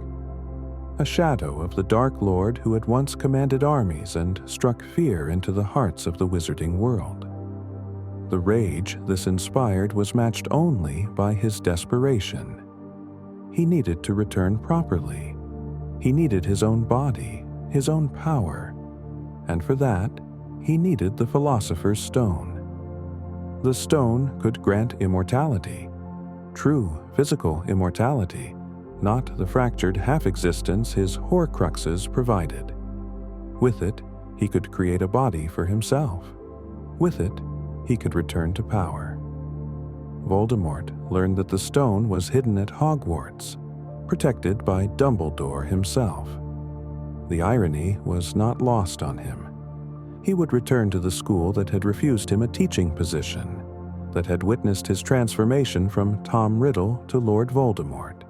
a shadow of the Dark Lord who had once commanded armies and struck fear into the hearts of the wizarding world. The rage this inspired was matched only by his desperation. He needed to return properly. He needed his own body, his own power, and for that, he needed the Philosopher's Stone. The stone could grant immortality, true physical immortality, not the fractured half-existence his Horcruxes provided. With it, he could create a body for himself. With it, he could return to power. Voldemort learned that the stone was hidden at Hogwarts, protected by Dumbledore himself. The irony was not lost on him. He would return to the school that had refused him a teaching position, that had witnessed his transformation from Tom Riddle to Lord Voldemort.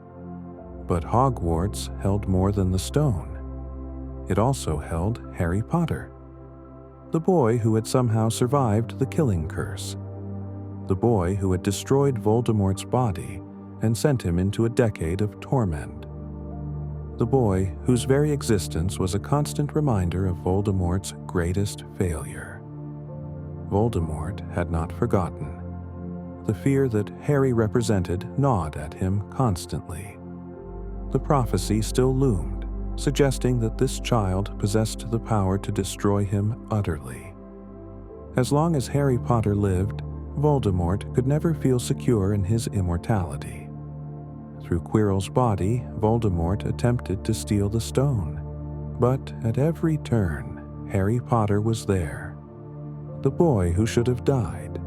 But Hogwarts held more than the stone. It also held Harry Potter, the boy who had somehow survived the killing curse, the boy who had destroyed Voldemort's body and sent him into a decade of torment, the boy whose very existence was a constant reminder of Voldemort's greatest failure. Voldemort had not forgotten. The fear that Harry represented gnawed at him constantly. The prophecy still loomed, suggesting that this child possessed the power to destroy him utterly. As long as Harry Potter lived, Voldemort could never feel secure in his immortality. Through Quirrell's body, Voldemort attempted to steal the stone, but at every turn, Harry Potter was there. The boy who should have died,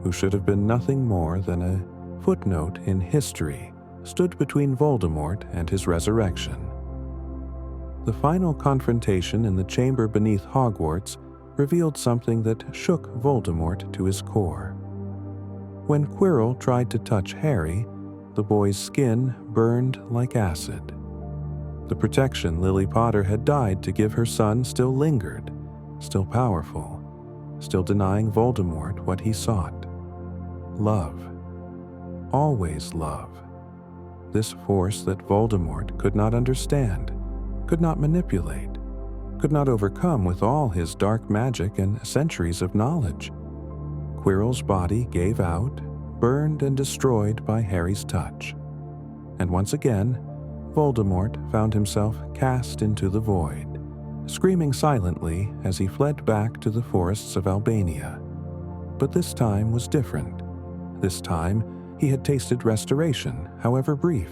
who should have been nothing more than a footnote in history, stood between Voldemort and his resurrection. The final confrontation in the chamber beneath Hogwarts revealed something that shook Voldemort to his core. When Quirrell tried to touch Harry, the boy's skin burned like acid. The protection Lily Potter had died to give her son still lingered, still powerful, still denying Voldemort what he sought. Love. Always love. This force that Voldemort could not understand, could not manipulate, could not overcome with all his dark magic and centuries of knowledge. Quirrell's body gave out, burned and destroyed by Harry's touch. And once again, Voldemort found himself cast into the void, screaming silently as he fled back to the forests of Albania. But this time was different. This time, he had tasted restoration, however brief.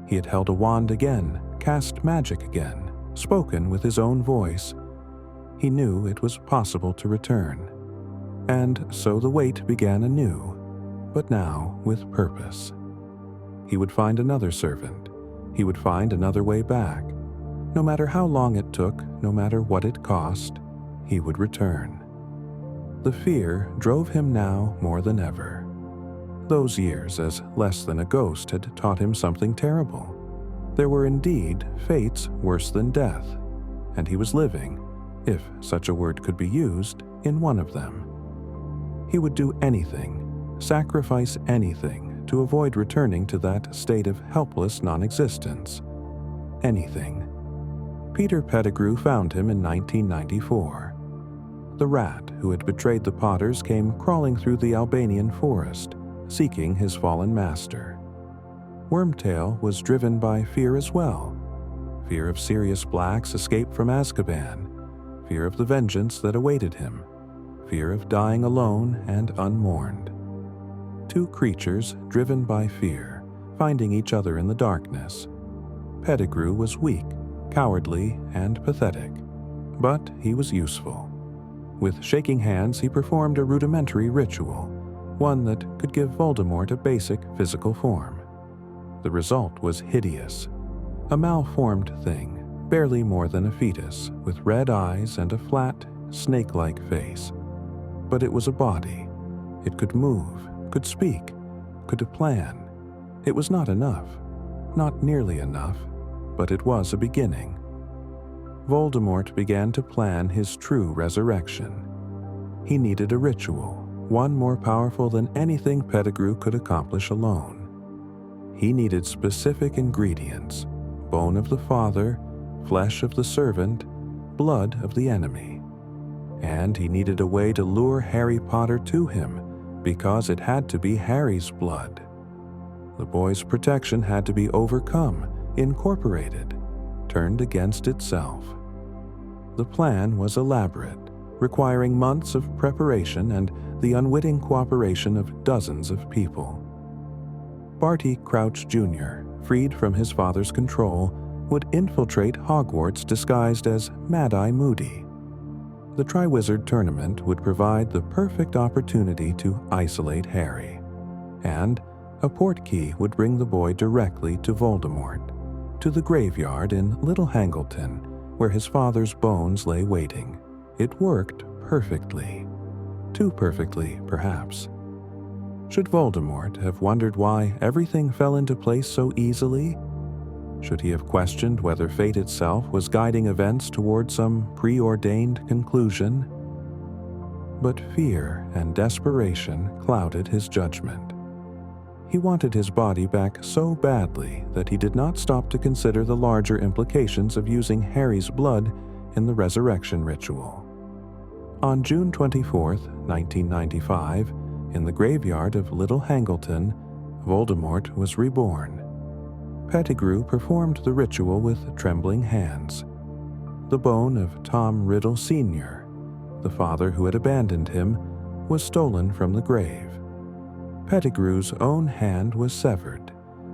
He had held a wand again, cast magic again, spoken with his own voice. He knew it was possible to return. And so the wait began anew, but now with purpose. He would find another servant. He would find another way back. No matter how long it took, no matter what it cost, he would return. The fear drove him now more than ever. Those years as less than a ghost had taught him something terrible. There were indeed fates worse than death, and he was living, if such a word could be used, in one of them. He would do anything, sacrifice anything, to avoid returning to that state of helpless non-existence. Anything. Peter Pettigrew found him in 1994. The rat who had betrayed the Potters came crawling through the Albanian forest, seeking his fallen master. Wormtail was driven by fear as well. Fear of Sirius Black's escape from Azkaban, fear of the vengeance that awaited him, fear of dying alone and unmourned. Two creatures driven by fear, finding each other in the darkness. Pettigrew was weak, cowardly, and pathetic, but he was useful. With shaking hands, he performed a rudimentary ritual, one that could give Voldemort a basic physical form. The result was hideous. A malformed thing, barely more than a fetus, with red eyes and a flat, snake-like face. But it was a body. It could move, could speak, could plan. It was not enough. Not nearly enough, but it was a beginning. Voldemort began to plan his true resurrection. He needed a ritual, one more powerful than anything Pettigrew could accomplish alone. He needed specific ingredients: bone of the father, flesh of the servant, blood of the enemy. And he needed a way to lure Harry Potter to him, because it had to be Harry's blood. The boy's protection had to be overcome, incorporated, turned against itself. The plan was elaborate, requiring months of preparation and the unwitting cooperation of dozens of people. Barty Crouch Jr., freed from his father's control, would infiltrate Hogwarts disguised as Mad-Eye Moody. The Triwizard Tournament would provide the perfect opportunity to isolate Harry, and a portkey would bring the boy directly to Voldemort, to the graveyard in Little Hangleton, where his father's bones lay waiting. It worked perfectly. Too perfectly, perhaps. Should Voldemort have wondered why everything fell into place so easily? Should he have questioned whether fate itself was guiding events toward some preordained conclusion? But fear and desperation clouded his judgment. He wanted his body back so badly that he did not stop to consider the larger implications of using Harry's blood in the resurrection ritual. On June 24, 1995, in the graveyard of Little Hangleton, Voldemort was reborn. Pettigrew performed the ritual with trembling hands. The bone of Tom Riddle Sr., the father who had abandoned him, was stolen from the grave. Pettigrew's own hand was severed,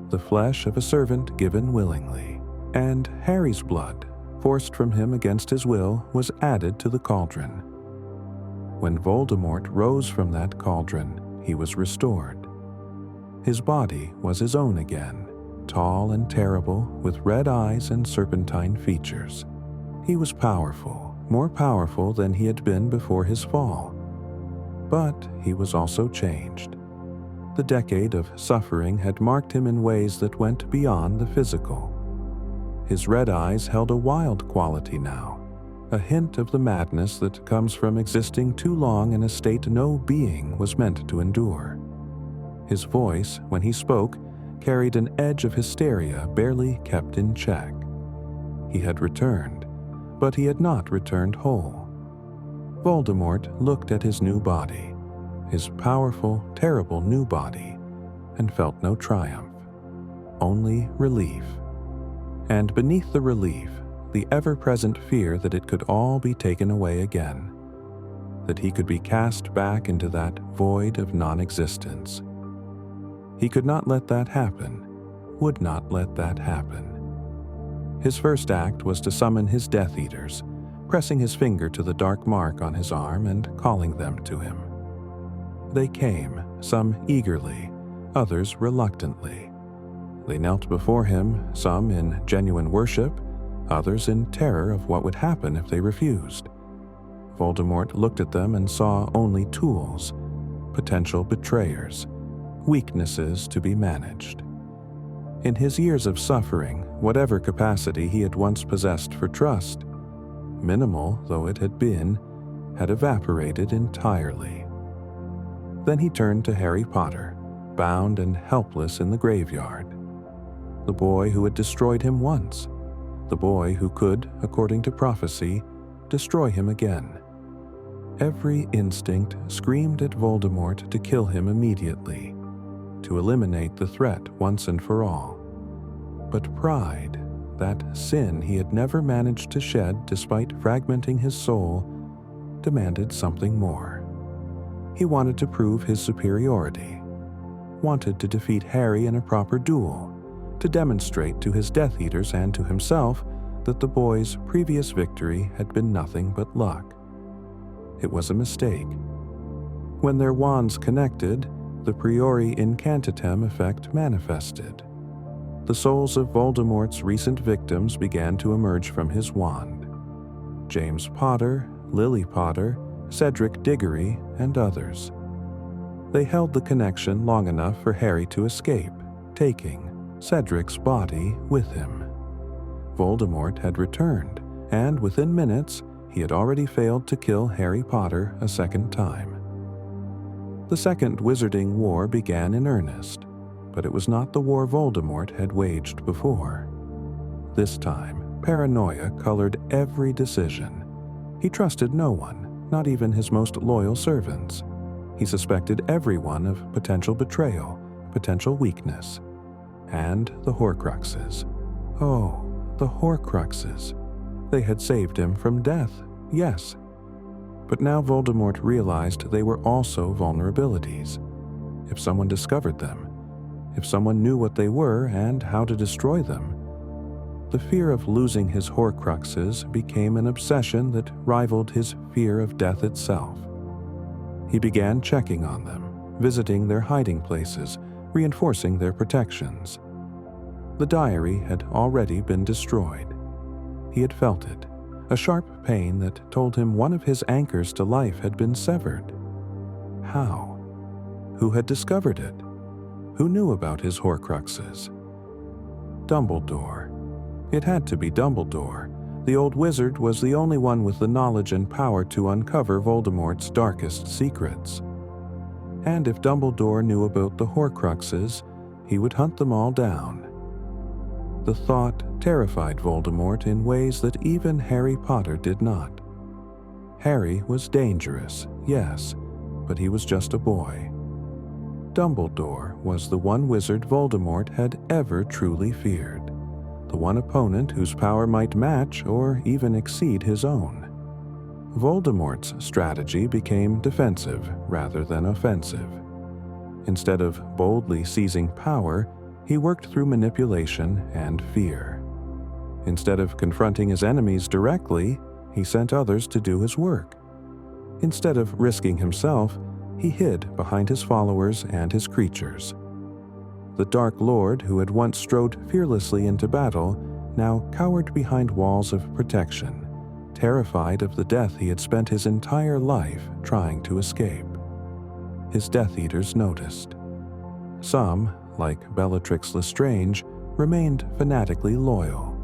the flesh of a servant given willingly, and Harry's blood, forced from him against his will, was added to the cauldron. When Voldemort rose from that cauldron, he was restored. His body was his own again, tall and terrible, with red eyes and serpentine features. He was powerful, more powerful than he had been before his fall. But he was also changed. The decade of suffering had marked him in ways that went beyond the physical. His red eyes held a wild quality now, a hint of the madness that comes from existing too long in a state no being was meant to endure. His voice, when he spoke, carried an edge of hysteria barely kept in check. He had returned, but he had not returned whole. Voldemort looked at his new body, his powerful, terrible new body, and felt no triumph, only relief. And beneath the relief, the ever-present fear that it could all be taken away again, that he could be cast back into that void of non-existence. He could not let that happen, would not let that happen. His first act was to summon his Death Eaters, pressing his finger to the dark mark on his arm and calling them to him. They came, some eagerly, others reluctantly. They knelt before him, some in genuine worship, others in terror of what would happen if they refused. Voldemort looked at them and saw only tools, potential betrayers, weaknesses to be managed. In his years of suffering, whatever capacity he had once possessed for trust, minimal though it had been, had evaporated entirely. Then he turned to Harry Potter, bound and helpless in the graveyard. The boy who had destroyed him once, the boy who could, according to prophecy, destroy him again. Every instinct screamed at Voldemort to kill him immediately, to eliminate the threat once and for all. But pride, that sin he had never managed to shed despite fragmenting his soul, demanded something more. He wanted to prove his superiority, wanted to defeat Harry in a proper duel, to demonstrate to his Death Eaters and to himself that the boy's previous victory had been nothing but luck. It was a mistake. When their wands connected, the priori incantatem effect manifested. The souls of Voldemort's recent victims began to emerge from his wand. James Potter, Lily Potter, Cedric Diggory, and others. They held the connection long enough for Harry to escape, taking Cedric's body with him. Voldemort had returned, and within minutes, he had already failed to kill Harry Potter a second time. The Second Wizarding War began in earnest, but it was not the war Voldemort had waged before. This time, paranoia colored every decision. He trusted no one, not even his most loyal servants. He suspected everyone of potential betrayal, potential weakness. And the Horcruxes. Oh, the Horcruxes. They had saved him from death, yes. But now Voldemort realized they were also vulnerabilities. If someone discovered them, if someone knew what they were and how to destroy them, the fear of losing his Horcruxes became an obsession that rivaled his fear of death itself. He began checking on them, visiting their hiding places, reinforcing their protections. The diary had already been destroyed. He had felt it, a sharp pain that told him one of his anchors to life had been severed. How? Who had discovered it? Who knew about his Horcruxes? Dumbledore. It had to be Dumbledore. The old wizard was the only one with the knowledge and power to uncover Voldemort's darkest secrets. And if Dumbledore knew about the Horcruxes, he would hunt them all down. The thought terrified Voldemort in ways that even Harry Potter did not. Harry was dangerous, yes, but he was just a boy. Dumbledore was the one wizard Voldemort had ever truly feared, the one opponent whose power might match or even exceed his own. Voldemort's strategy became defensive rather than offensive. Instead of boldly seizing power, he worked through manipulation and fear. Instead of confronting his enemies directly, he sent others to do his work. Instead of risking himself, he hid behind his followers and his creatures. The Dark Lord, who had once strode fearlessly into battle, now cowered behind walls of protection, terrified of the death he had spent his entire life trying to escape. His Death Eaters noticed. Some, like Bellatrix Lestrange, remained fanatically loyal.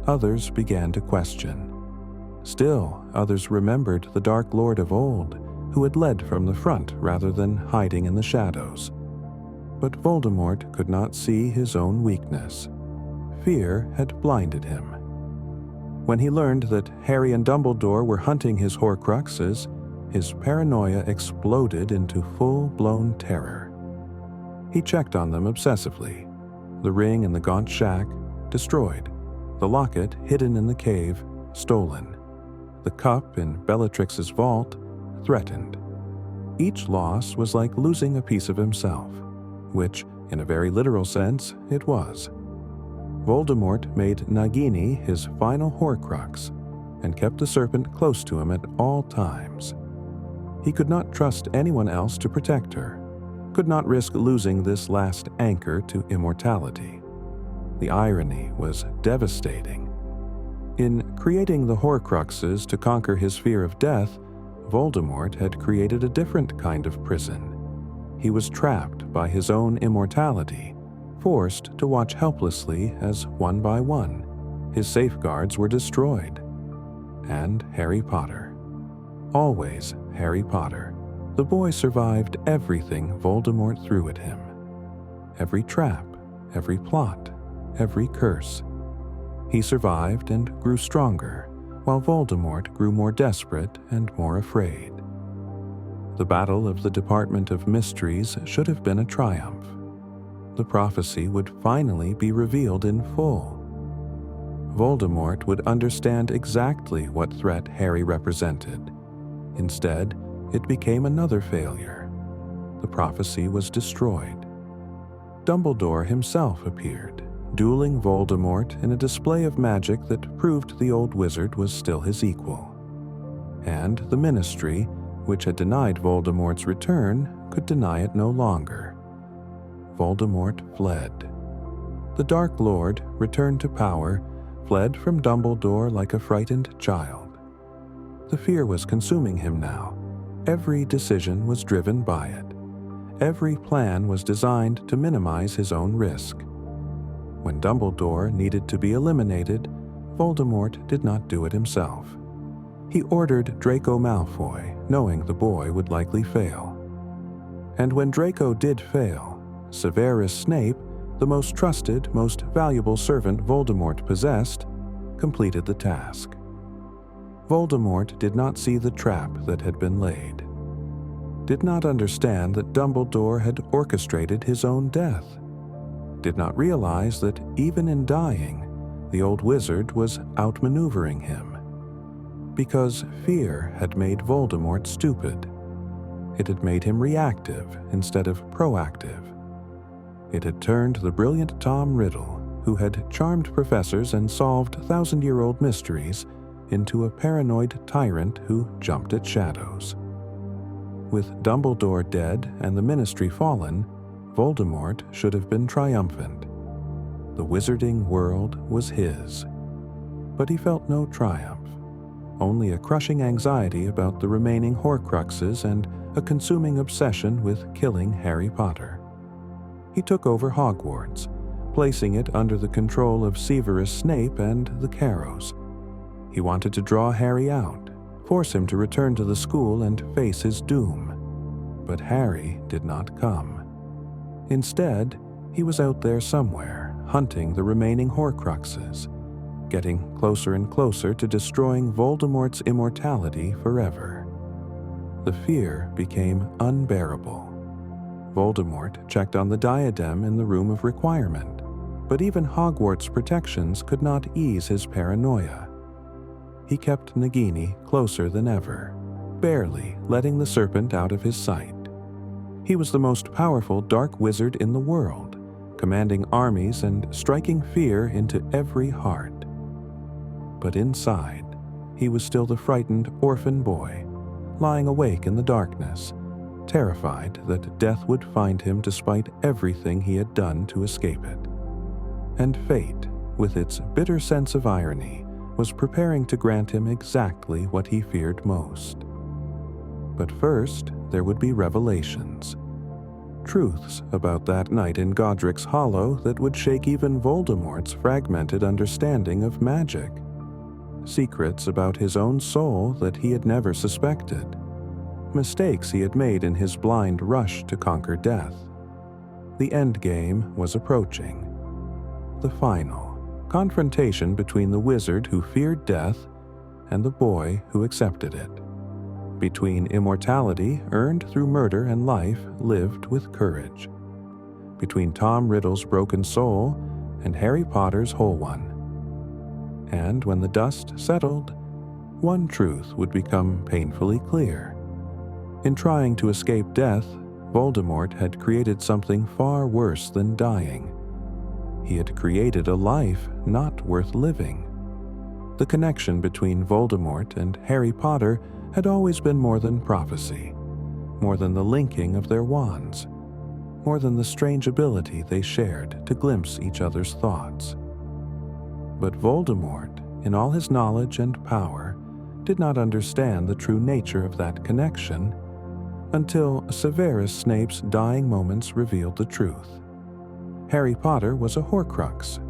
Others began to question. Still, others remembered the Dark Lord of old, who had led from the front rather than hiding in the shadows. But Voldemort could not see his own weakness. Fear had blinded him. When he learned that Harry and Dumbledore were hunting his Horcruxes, his paranoia exploded into full-blown terror. He checked on them obsessively. The ring in the gaunt shack, destroyed. The locket, hidden in the cave, stolen. The cup in Bellatrix's vault, threatened. Each loss was like losing a piece of himself, which, in a very literal sense, it was. Voldemort made Nagini his final Horcrux, and kept the serpent close to him at all times. He could not trust anyone else to protect her, could not risk losing this last anchor to immortality. The irony was devastating. In creating the Horcruxes to conquer his fear of death, Voldemort had created a different kind of prison. He was trapped by his own immortality, forced to watch helplessly as, one by one, his safeguards were destroyed. And Harry Potter. Always Harry Potter. The boy survived everything Voldemort threw at him. Every trap, every plot, every curse. He survived and grew stronger, while Voldemort grew more desperate and more afraid. The Battle of the Department of Mysteries should have been a triumph. The prophecy would finally be revealed in full. Voldemort would understand exactly what threat Harry represented. Instead, it became another failure. The prophecy was destroyed. Dumbledore himself appeared, dueling Voldemort in a display of magic that proved the old wizard was still his equal. And the Ministry, which had denied Voldemort's return, could deny it no longer. Voldemort fled. The Dark Lord, returned to power, fled from Dumbledore like a frightened child. The fear was consuming him now. Every decision was driven by it. Every plan was designed to minimize his own risk. When Dumbledore needed to be eliminated, Voldemort did not do it himself. He ordered Draco Malfoy, knowing the boy would likely fail. And when Draco did fail, Severus Snape, the most trusted, most valuable servant Voldemort possessed, completed the task. Voldemort did not see the trap that had been laid, did not understand that Dumbledore had orchestrated his own death, did not realize that even in dying, the old wizard was outmaneuvering him. Because fear had made Voldemort stupid. It had made him reactive instead of proactive. It had turned the brilliant Tom Riddle, who had charmed professors and solved thousand-year-old mysteries, into a paranoid tyrant who jumped at shadows. With Dumbledore dead and the Ministry fallen, Voldemort should have been triumphant. The wizarding world was his. But he felt no triumph, only a crushing anxiety about the remaining Horcruxes and a consuming obsession with killing Harry Potter. He took over Hogwarts, placing it under the control of Severus Snape and the Carrows. He wanted to draw Harry out, force him to return to the school and face his doom. But Harry did not come. Instead, he was out there somewhere, hunting the remaining Horcruxes, getting closer and closer to destroying Voldemort's immortality forever. The fear became unbearable. Voldemort checked on the diadem in the Room of Requirement, but even Hogwarts' protections could not ease his paranoia. He kept Nagini closer than ever, barely letting the serpent out of his sight. He was the most powerful dark wizard in the world, commanding armies and striking fear into every heart. But inside, he was still the frightened orphan boy, lying awake in the darkness, terrified that death would find him despite everything he had done to escape it. And fate, with its bitter sense of irony, was preparing to grant him exactly what he feared most. But first, there would be revelations. Truths about that night in Godric's Hollow that would shake even Voldemort's fragmented understanding of magic. Secrets about his own soul that he had never suspected. Mistakes he had made in his blind rush to conquer death. The endgame was approaching. The final confrontation between the wizard who feared death and the boy who accepted it. Between immortality earned through murder and life lived with courage. Between Tom Riddle's broken soul and Harry Potter's whole one. And when the dust settled, one truth would become painfully clear. In trying to escape death, Voldemort had created something far worse than dying. He had created a life not worth living. The connection between Voldemort and Harry Potter had always been more than prophecy, more than the linking of their wands, more than the strange ability they shared to glimpse each other's thoughts. But Voldemort, in all his knowledge and power, did not understand the true nature of that connection until Severus Snape's dying moments revealed the truth. Harry Potter was a Horcrux.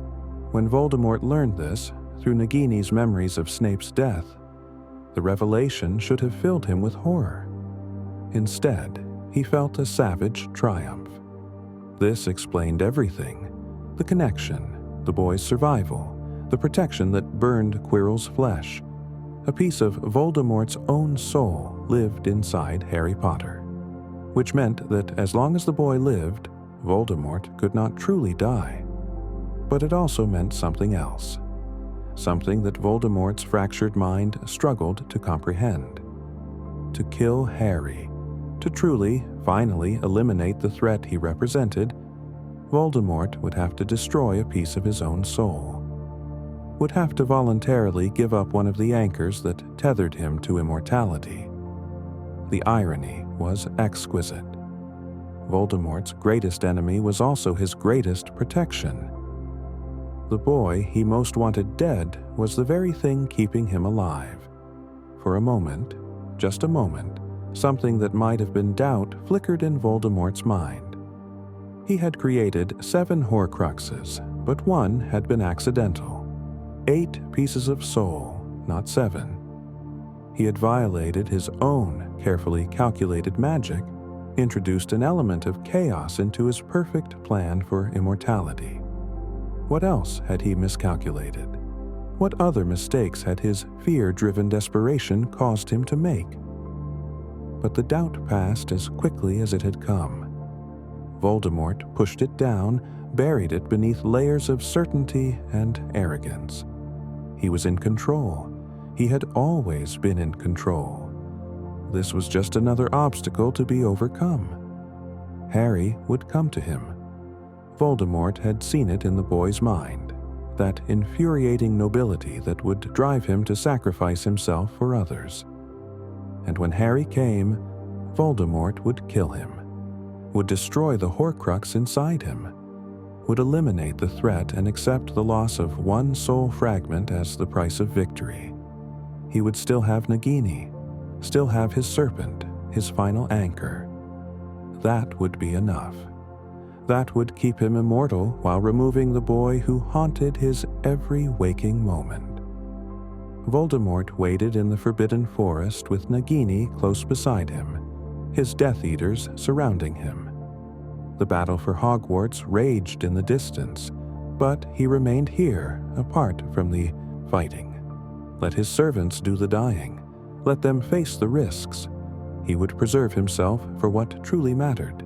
When Voldemort learned this, through Nagini's memories of Snape's death, the revelation should have filled him with horror. Instead, he felt a savage triumph. This explained everything: the connection, the boy's survival, the protection that burned Quirrell's flesh. A piece of Voldemort's own soul lived inside Harry Potter, which meant that as long as the boy lived, Voldemort could not truly die. But it also meant something else, something that Voldemort's fractured mind struggled to comprehend. To kill Harry, to truly, finally eliminate the threat he represented, Voldemort would have to destroy a piece of his own soul, would have to voluntarily give up one of the anchors that tethered him to immortality. The irony was exquisite. Voldemort's greatest enemy was also his greatest protection. The boy he most wanted dead was the very thing keeping him alive. For a moment, just a moment, something that might have been doubt flickered in Voldemort's mind. He had created 7 Horcruxes, but one had been accidental. 8 pieces of soul, not 7. He had violated his own carefully calculated magic, introduced an element of chaos into his perfect plan for immortality. What else had he miscalculated? What other mistakes had his fear-driven desperation caused him to make? But the doubt passed as quickly as it had come. Voldemort pushed it down, buried it beneath layers of certainty and arrogance. He was in control. He had always been in control. This was just another obstacle to be overcome. Harry would come to him. Voldemort had seen it in the boy's mind, that infuriating nobility that would drive him to sacrifice himself for others. And when Harry came, Voldemort would kill him, would destroy the Horcrux inside him, would eliminate the threat and accept the loss of one soul fragment as the price of victory. He would still have Nagini, still have his serpent, his final anchor. That would be enough. That would keep him immortal while removing the boy who haunted his every waking moment. Voldemort waited in the Forbidden Forest with Nagini close beside him, his Death Eaters surrounding him. The battle for Hogwarts raged in the distance, but he remained here, apart from the fighting. Let his servants do the dying. Let them face the risks. He would preserve himself for what truly mattered,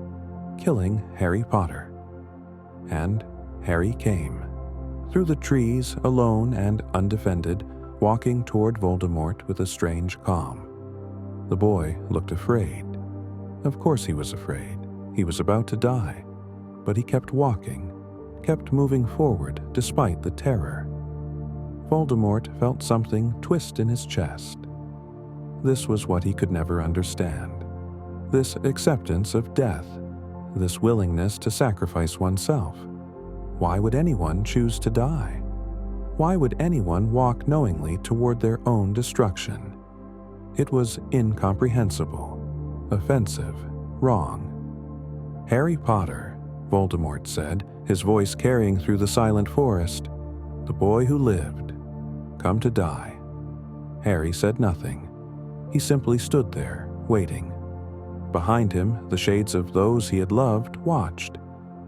killing Harry Potter. And Harry came. Through the trees, alone and undefended, walking toward Voldemort with a strange calm. The boy looked afraid. Of course he was afraid. He was about to die. But he kept walking, kept moving forward despite the terror. Voldemort felt something twist in his chest. This was what he could never understand. This acceptance of death, this willingness to sacrifice oneself. Why would anyone choose to die? Why would anyone walk knowingly toward their own destruction? It was incomprehensible, offensive, wrong. Harry Potter, Voldemort said, his voice carrying through the silent forest, the boy who lived, come to die. Harry said nothing. He simply stood there, waiting. Behind him, the shades of those he had loved watched.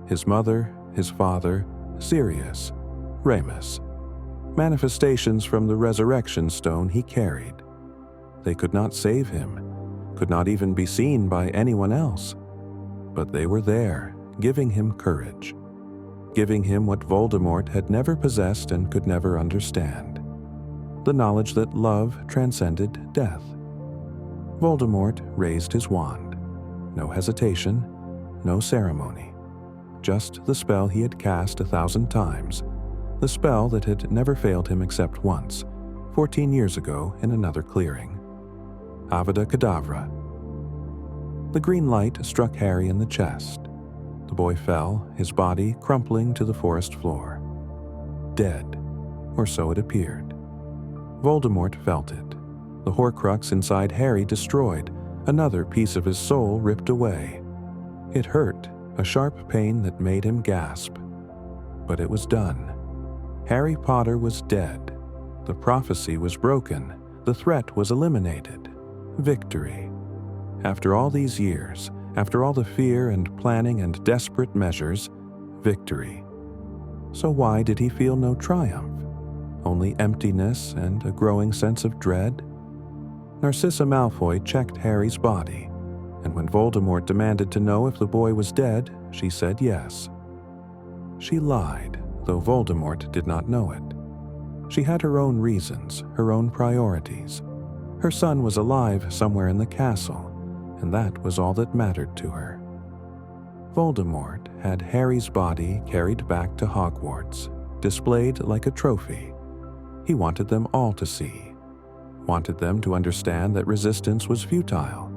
His mother, his father, Sirius, Remus. Manifestations from the resurrection stone he carried. They could not save him, could not even be seen by anyone else. But they were there, giving him courage, giving him what Voldemort had never possessed and could never understand, the knowledge that love transcended death. Voldemort raised his wand. No hesitation, no ceremony. Just the spell he had cast 1,000 times, the spell that had never failed him except once, 14 years ago in another clearing. Avada Kedavra. The green light struck Harry in the chest. The boy fell, his body crumpling to the forest floor. Dead, or so it appeared. Voldemort felt it. The Horcrux inside Harry destroyed, another piece of his soul ripped away. It hurt, a sharp pain that made him gasp. But it was done. Harry Potter was dead. The prophecy was broken. The threat was eliminated. Victory. After all these years, after all the fear and planning and desperate measures, victory. So why did he feel no triumph? Only emptiness and a growing sense of dread? Narcissa Malfoy checked Harry's body, and when Voldemort demanded to know if the boy was dead, she said yes. She lied, though Voldemort did not know it. She had her own reasons, her own priorities. Her son was alive somewhere in the castle, and that was all that mattered to her. Voldemort had Harry's body carried back to Hogwarts, displayed like a trophy. He wanted them all to see, wanted them to understand that resistance was futile,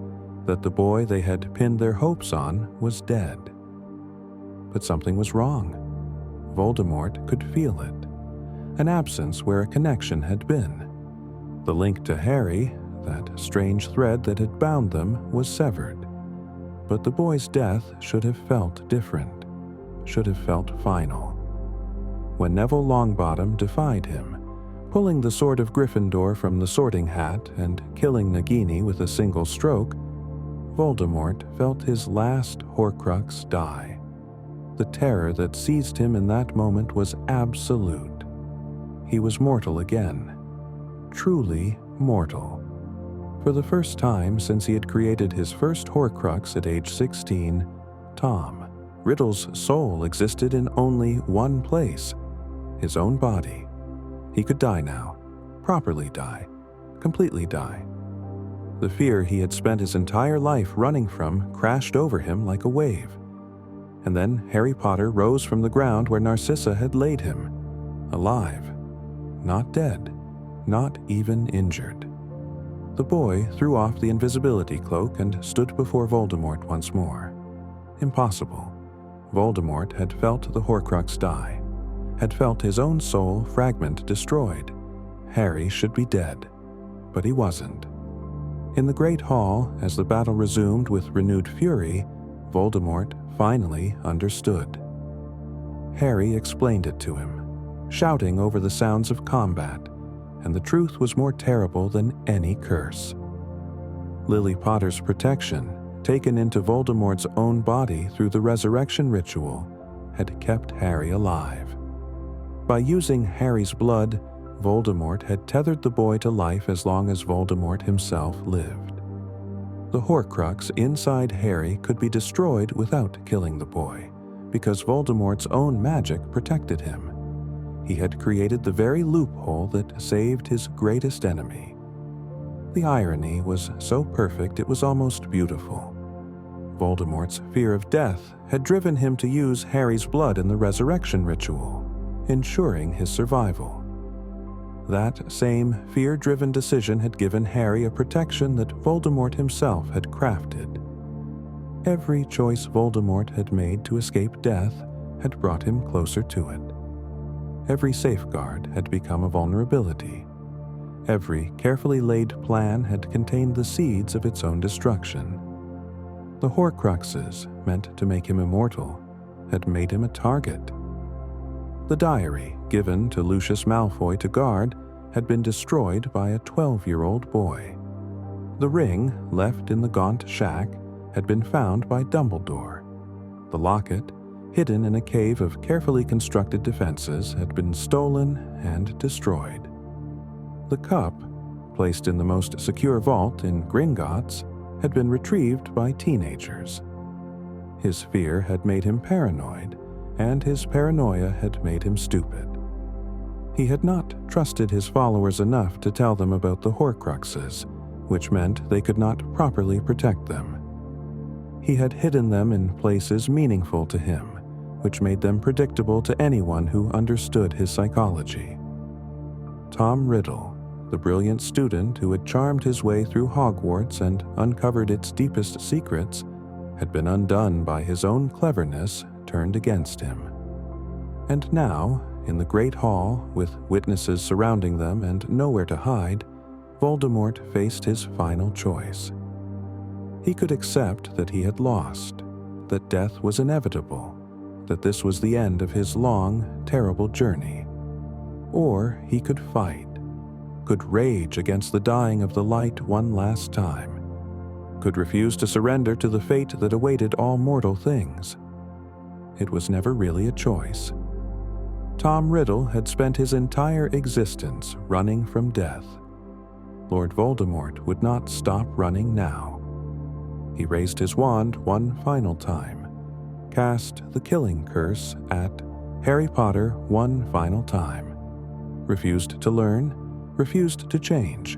that the boy they had pinned their hopes on was dead. But something was wrong. Voldemort could feel it, an absence where a connection had been. The link to Harry, that strange thread that had bound them, was severed. But the boy's death should have felt different, should have felt final. When Neville Longbottom defied him, pulling the sword of Gryffindor from the sorting hat and killing Nagini with a single stroke, Voldemort felt his last Horcrux die. The terror that seized him in that moment was absolute. He was mortal again. Truly mortal. For the first time since he had created his first Horcrux at age 16, Tom Riddle's soul existed in only one place, his own body. He could die now, properly die, completely die. The fear he had spent his entire life running from crashed over him like a wave. And then Harry Potter rose from the ground where Narcissa had laid him, alive, not dead, not even injured. The boy threw off the invisibility cloak and stood before Voldemort once more. Impossible. Voldemort had felt the Horcrux die, had felt his own soul fragment destroyed. Harry should be dead, but he wasn't. In the Great Hall, as the battle resumed with renewed fury, Voldemort finally understood. Harry explained it to him, shouting over the sounds of combat, and the truth was more terrible than any curse. Lily Potter's protection, taken into Voldemort's own body through the resurrection ritual, had kept Harry alive. By using Harry's blood, Voldemort had tethered the boy to life as long as Voldemort himself lived. The Horcrux inside Harry could be destroyed without killing the boy, because Voldemort's own magic protected him. He had created the very loophole that saved his greatest enemy. The irony was so perfect it was almost beautiful. Voldemort's fear of death had driven him to use Harry's blood in the resurrection ritual, ensuring his survival. That same fear-driven decision had given Harry a protection that Voldemort himself had crafted. Every choice Voldemort had made to escape death had brought him closer to it. Every safeguard had become a vulnerability. Every carefully laid plan had contained the seeds of its own destruction. The Horcruxes, meant to make him immortal, had made him a target. The diary, given to Lucius Malfoy to guard, had been destroyed by a 12-year-old boy. The ring, left in the gaunt shack, had been found by Dumbledore. The locket, hidden in a cave of carefully constructed defenses, had been stolen and destroyed. The cup, placed in the most secure vault in Gringotts, had been retrieved by teenagers. His fear had made him paranoid, and his paranoia had made him stupid. He had not trusted his followers enough to tell them about the Horcruxes, which meant they could not properly protect them. He had hidden them in places meaningful to him, which made them predictable to anyone who understood his psychology. Tom Riddle, the brilliant student who had charmed his way through Hogwarts and uncovered its deepest secrets, had been undone by his own cleverness turned against him. And now, in the Great Hall, with witnesses surrounding them and nowhere to hide, Voldemort faced his final choice. He could accept that he had lost, that death was inevitable, that this was the end of his long, terrible journey. Or he could fight, could rage against the dying of the light one last time, could refuse to surrender to the fate that awaited all mortal things. It was never really a choice. Tom Riddle had spent his entire existence running from death. Lord Voldemort would not stop running now. He raised his wand one final time, cast the killing curse at Harry Potter one final time, refused to learn, refused to change,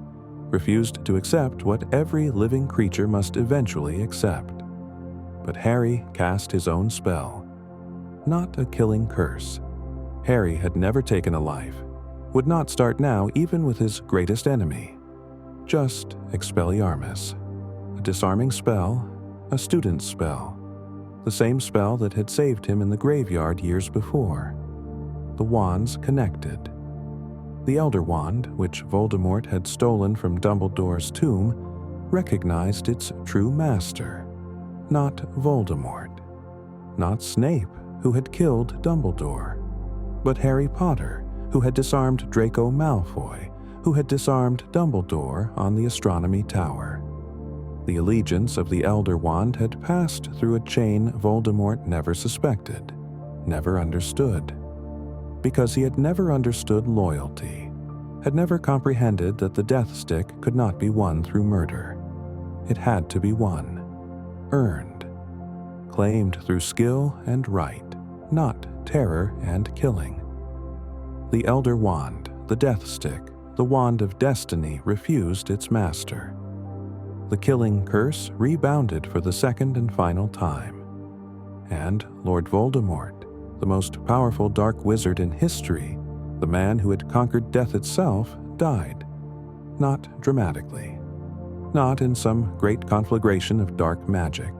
refused to accept what every living creature must eventually accept. But Harry cast his own spell. Not a killing curse. Harry had never taken a life, would not start now even with his greatest enemy. Just Expelliarmus, a disarming spell, a student's spell, the same spell that had saved him in the graveyard years before. The wands connected. The Elder Wand, which Voldemort had stolen from Dumbledore's tomb, recognized its true master. Not Voldemort. Not Snape, who had killed Dumbledore, but Harry Potter, who had disarmed Draco Malfoy, who had disarmed Dumbledore on the Astronomy Tower. The allegiance of the Elder Wand had passed through a chain Voldemort never suspected, never understood. Because he had never understood loyalty, had never comprehended that the Death Stick could not be won through murder. It had to be won, earned, claimed through skill and right, not terror and killing. The Elder Wand, the Death Stick, the Wand of Destiny refused its master. The killing curse rebounded for the second and final time. And Lord Voldemort, the most powerful dark wizard in history, the man who had conquered death itself, died. Not dramatically. Not in some great conflagration of dark magic.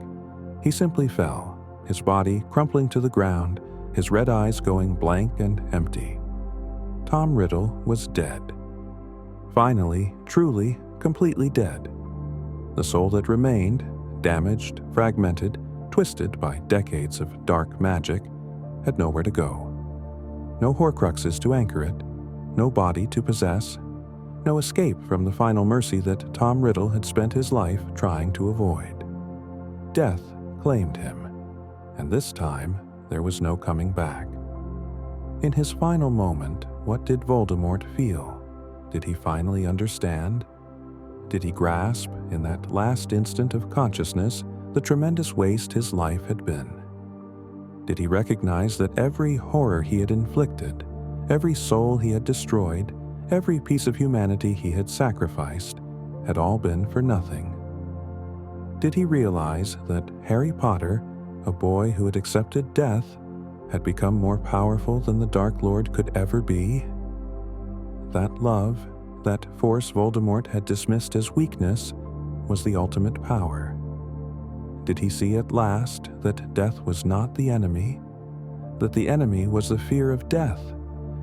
He simply fell, his body crumpling to the ground, his red eyes going blank and empty. Tom Riddle was dead. Finally, truly, completely dead. The soul that remained, damaged, fragmented, twisted by decades of dark magic, had nowhere to go. No Horcruxes to anchor it, no body to possess, no escape from the final mercy that Tom Riddle had spent his life trying to avoid. Death claimed him, and this time there was no coming back. In his final moment, what did Voldemort feel? Did he finally understand? Did he grasp, in that last instant of consciousness, the tremendous waste his life had been? Did he recognize that every horror he had inflicted, every soul he had destroyed, every piece of humanity he had sacrificed, had all been for nothing? Did he realize that Harry Potter, a boy who had accepted death, had become more powerful than the Dark Lord could ever be? That love, that force Voldemort had dismissed as weakness, was the ultimate power. Did he see at last that death was not the enemy, that the enemy was the fear of death,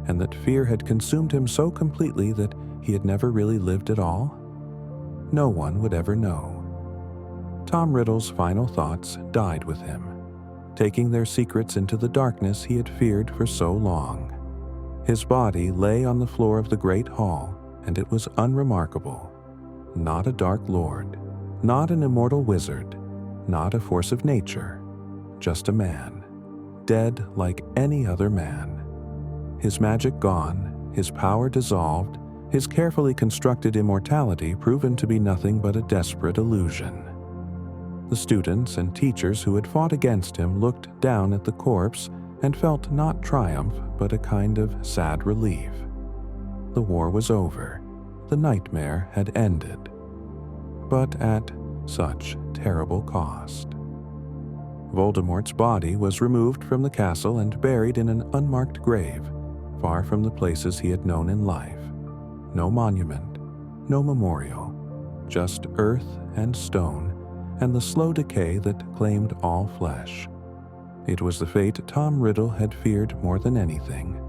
and that fear had consumed him so completely that he had never really lived at all? No one would ever know. Tom Riddle's final thoughts died with him, taking their secrets into the darkness he had feared for so long. His body lay on the floor of the great hall, and it was unremarkable. Not a Dark Lord, not an immortal wizard, not a force of nature, just a man, dead like any other man. His magic gone, his power dissolved, his carefully constructed immortality proven to be nothing but a desperate illusion. The students and teachers who had fought against him looked down at the corpse and felt not triumph but a kind of sad relief. The war was over. The nightmare had ended. But at such terrible cost. Voldemort's body was removed from the castle and buried in an unmarked grave, far from the places he had known in life. No monument, no memorial, just earth and stone, and the slow decay that claimed all flesh. It was the fate Tom Riddle had feared more than anything: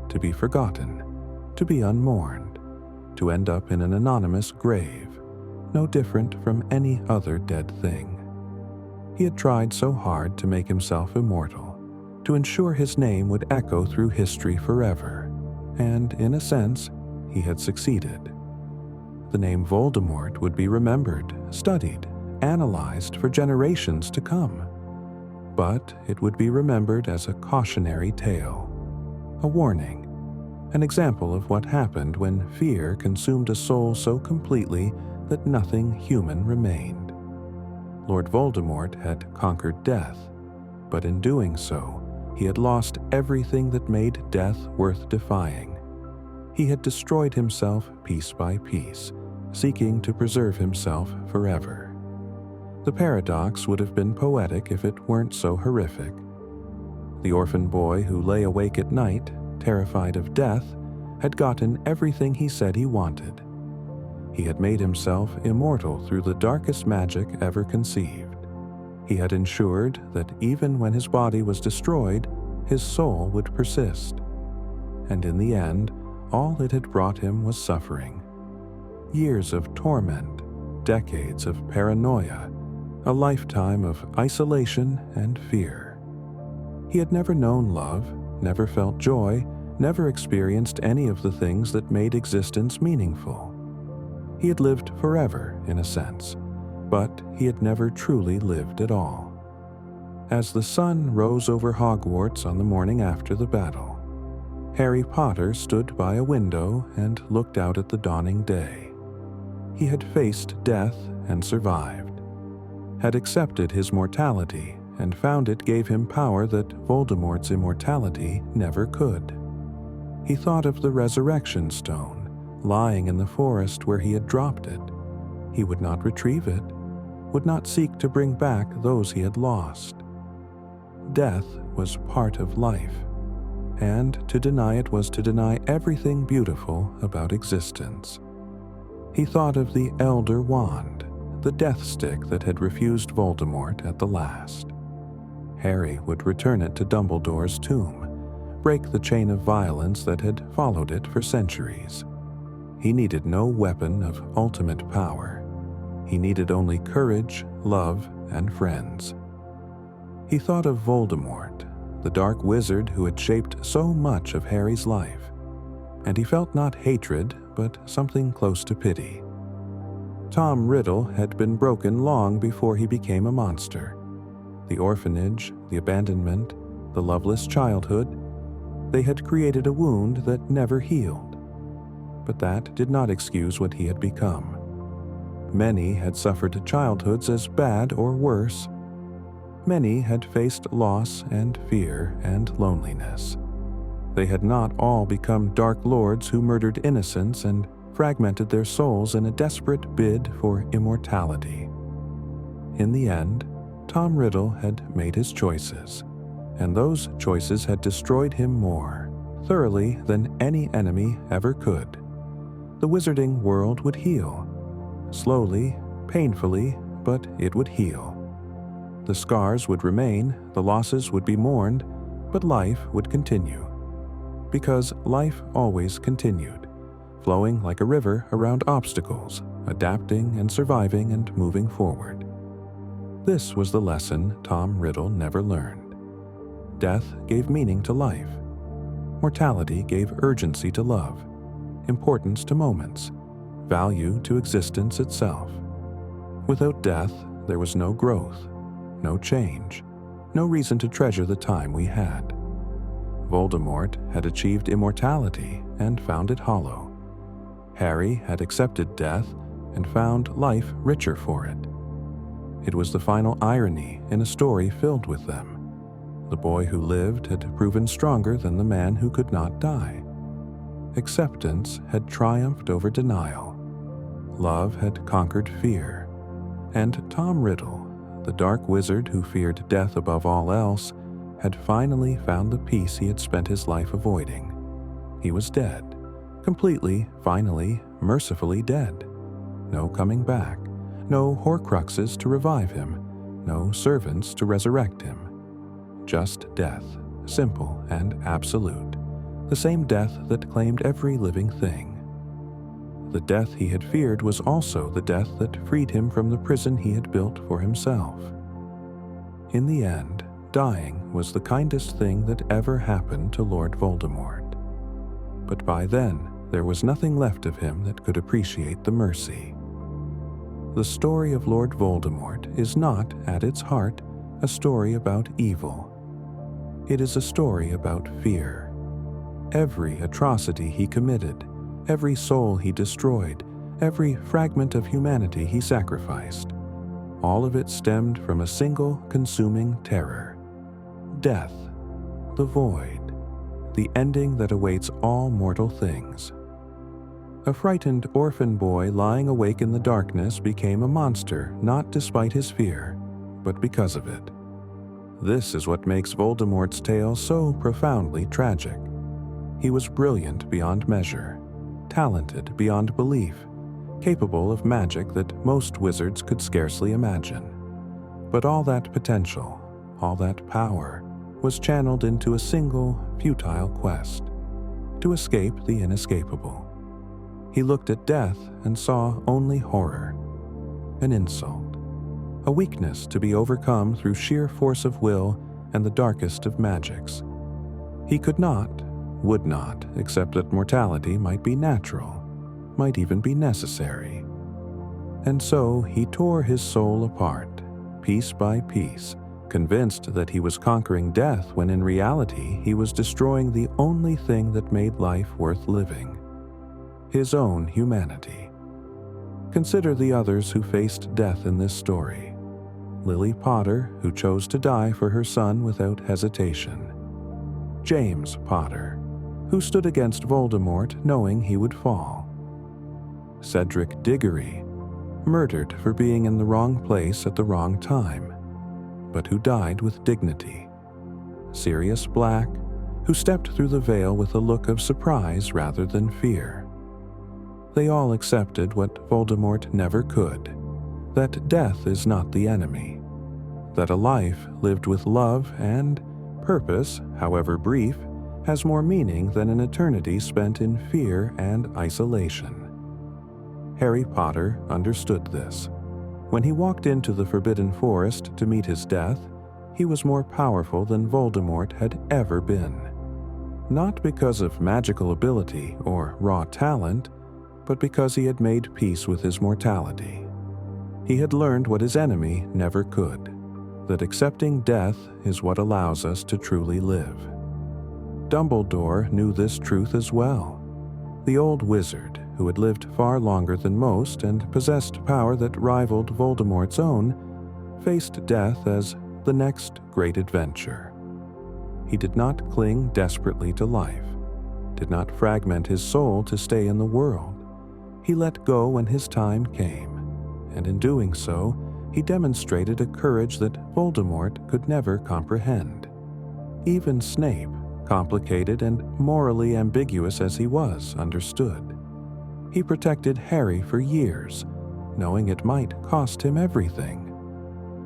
to be forgotten, to be unmourned, to end up in an anonymous grave, no different from any other dead thing. He had tried so hard to make himself immortal, to ensure his name would echo through history forever, and, in a sense, he had succeeded. The name Voldemort would be remembered, studied, analyzed for generations to come. But it would be remembered as a cautionary tale, a warning, an example of what happened when fear consumed a soul so completely that nothing human remained. Lord Voldemort had conquered death, but in doing so, he had lost everything that made death worth defying. He had destroyed himself piece by piece, seeking to preserve himself forever. The paradox would have been poetic if it weren't so horrific. The orphan boy who lay awake at night, terrified of death, had gotten everything he said he wanted. He had made himself immortal through the darkest magic ever conceived. He had ensured that even when his body was destroyed, his soul would persist. And in the end, all it had brought him was suffering. Years of torment, decades of paranoia, a lifetime of isolation and fear. He had never known love, never felt joy, never experienced any of the things that made existence meaningful. He had lived forever, in a sense, but he had never truly lived at all. As the sun rose over Hogwarts on the morning after the battle, Harry Potter stood by a window and looked out at the dawning day. He had faced death and survived, had accepted his mortality and found it gave him power that Voldemort's immortality never could. He thought of the resurrection stone, lying in the forest where he had dropped it. He would not retrieve it, would not seek to bring back those he had lost. Death was part of life, and to deny it was to deny everything beautiful about existence. He thought of the Elder Wand, the death stick that had refused Voldemort at the last. Harry would return it to Dumbledore's tomb, break the chain of violence that had followed it for centuries. He needed no weapon of ultimate power. He needed only courage, love, and friends. He thought of Voldemort, the dark wizard who had shaped so much of Harry's life, and he felt not hatred, but something close to pity. Tom Riddle had been broken long before he became a monster. The orphanage, the abandonment, the loveless childhood, they had created a wound that never healed. But that did not excuse what he had become. Many had suffered childhoods as bad or worse. Many had faced loss and fear and loneliness. They had not all become dark lords who murdered innocents and fragmented their souls in a desperate bid for immortality. In the end, Tom Riddle had made his choices, and those choices had destroyed him more thoroughly than any enemy ever could. The wizarding world would heal. Slowly, painfully, but it would heal. The scars would remain, the losses would be mourned, but life would continue. Because life always continued, flowing like a river around obstacles, adapting and surviving and moving forward. This was the lesson Tom Riddle never learned. Death gave meaning to life. Mortality gave urgency to love, importance to moments, value to existence itself. Without death, there was no growth, no change, no reason to treasure the time we had. Voldemort had achieved immortality and found it hollow. Harry had accepted death and found life richer for it. It was the final irony in a story filled with them. The boy who lived had proven stronger than the man who could not die. Acceptance had triumphed over denial. Love had conquered fear. And Tom Riddle, the dark wizard who feared death above all else, had finally found the peace he had spent his life avoiding. He was dead. Completely, finally, mercifully dead. No coming back. No Horcruxes to revive him. No servants to resurrect him. Just death, simple and absolute. The same death that claimed every living thing. The death he had feared was also the death that freed him from the prison he had built for himself. In the end, dying was the kindest thing that ever happened to Lord Voldemort. But by then, there was nothing left of him that could appreciate the mercy. The story of Lord Voldemort is not, at its heart, a story about evil. It is a story about fear. Every atrocity he committed, every soul he destroyed, every fragment of humanity he sacrificed, all of it stemmed from a single consuming terror. Death, the void, the ending that awaits all mortal things. A frightened orphan boy lying awake in the darkness became a monster not despite his fear, but because of it. This is what makes Voldemort's tale so profoundly tragic. He was brilliant beyond measure, talented beyond belief, capable of magic that most wizards could scarcely imagine. But all that potential, all that power, was channeled into a single, futile quest: to escape the inescapable. He looked at death and saw only horror, an insult, a weakness to be overcome through sheer force of will and the darkest of magics. He could not, would not, accept that mortality might be natural, might even be necessary. And so he tore his soul apart, piece by piece, convinced that he was conquering death when in reality he was destroying the only thing that made life worth living: his own humanity. Consider the others who faced death in this story. Lily Potter, who chose to die for her son without hesitation. James Potter, who stood against Voldemort knowing he would fall. Cedric Diggory, murdered for being in the wrong place at the wrong time, but who died with dignity. Sirius Black, who stepped through the veil with a look of surprise rather than fear. They all accepted what Voldemort never could, that death is not the enemy, that a life lived with love and purpose, however brief, has more meaning than an eternity spent in fear and isolation. Harry Potter understood this. When he walked into the Forbidden Forest to meet his death, he was more powerful than Voldemort had ever been. Not because of magical ability or raw talent, but because he had made peace with his mortality. He had learned what his enemy never could, that accepting death is what allows us to truly live. Dumbledore knew this truth as well. The old wizard, who had lived far longer than most and possessed power that rivaled Voldemort's own, faced death as the next great adventure. He did not cling desperately to life, did not fragment his soul to stay in the world. He let go when his time came, and in doing so, he demonstrated a courage that Voldemort could never comprehend. Even Snape, complicated and morally ambiguous as he was, understood. He protected Harry for years, knowing it might cost him everything.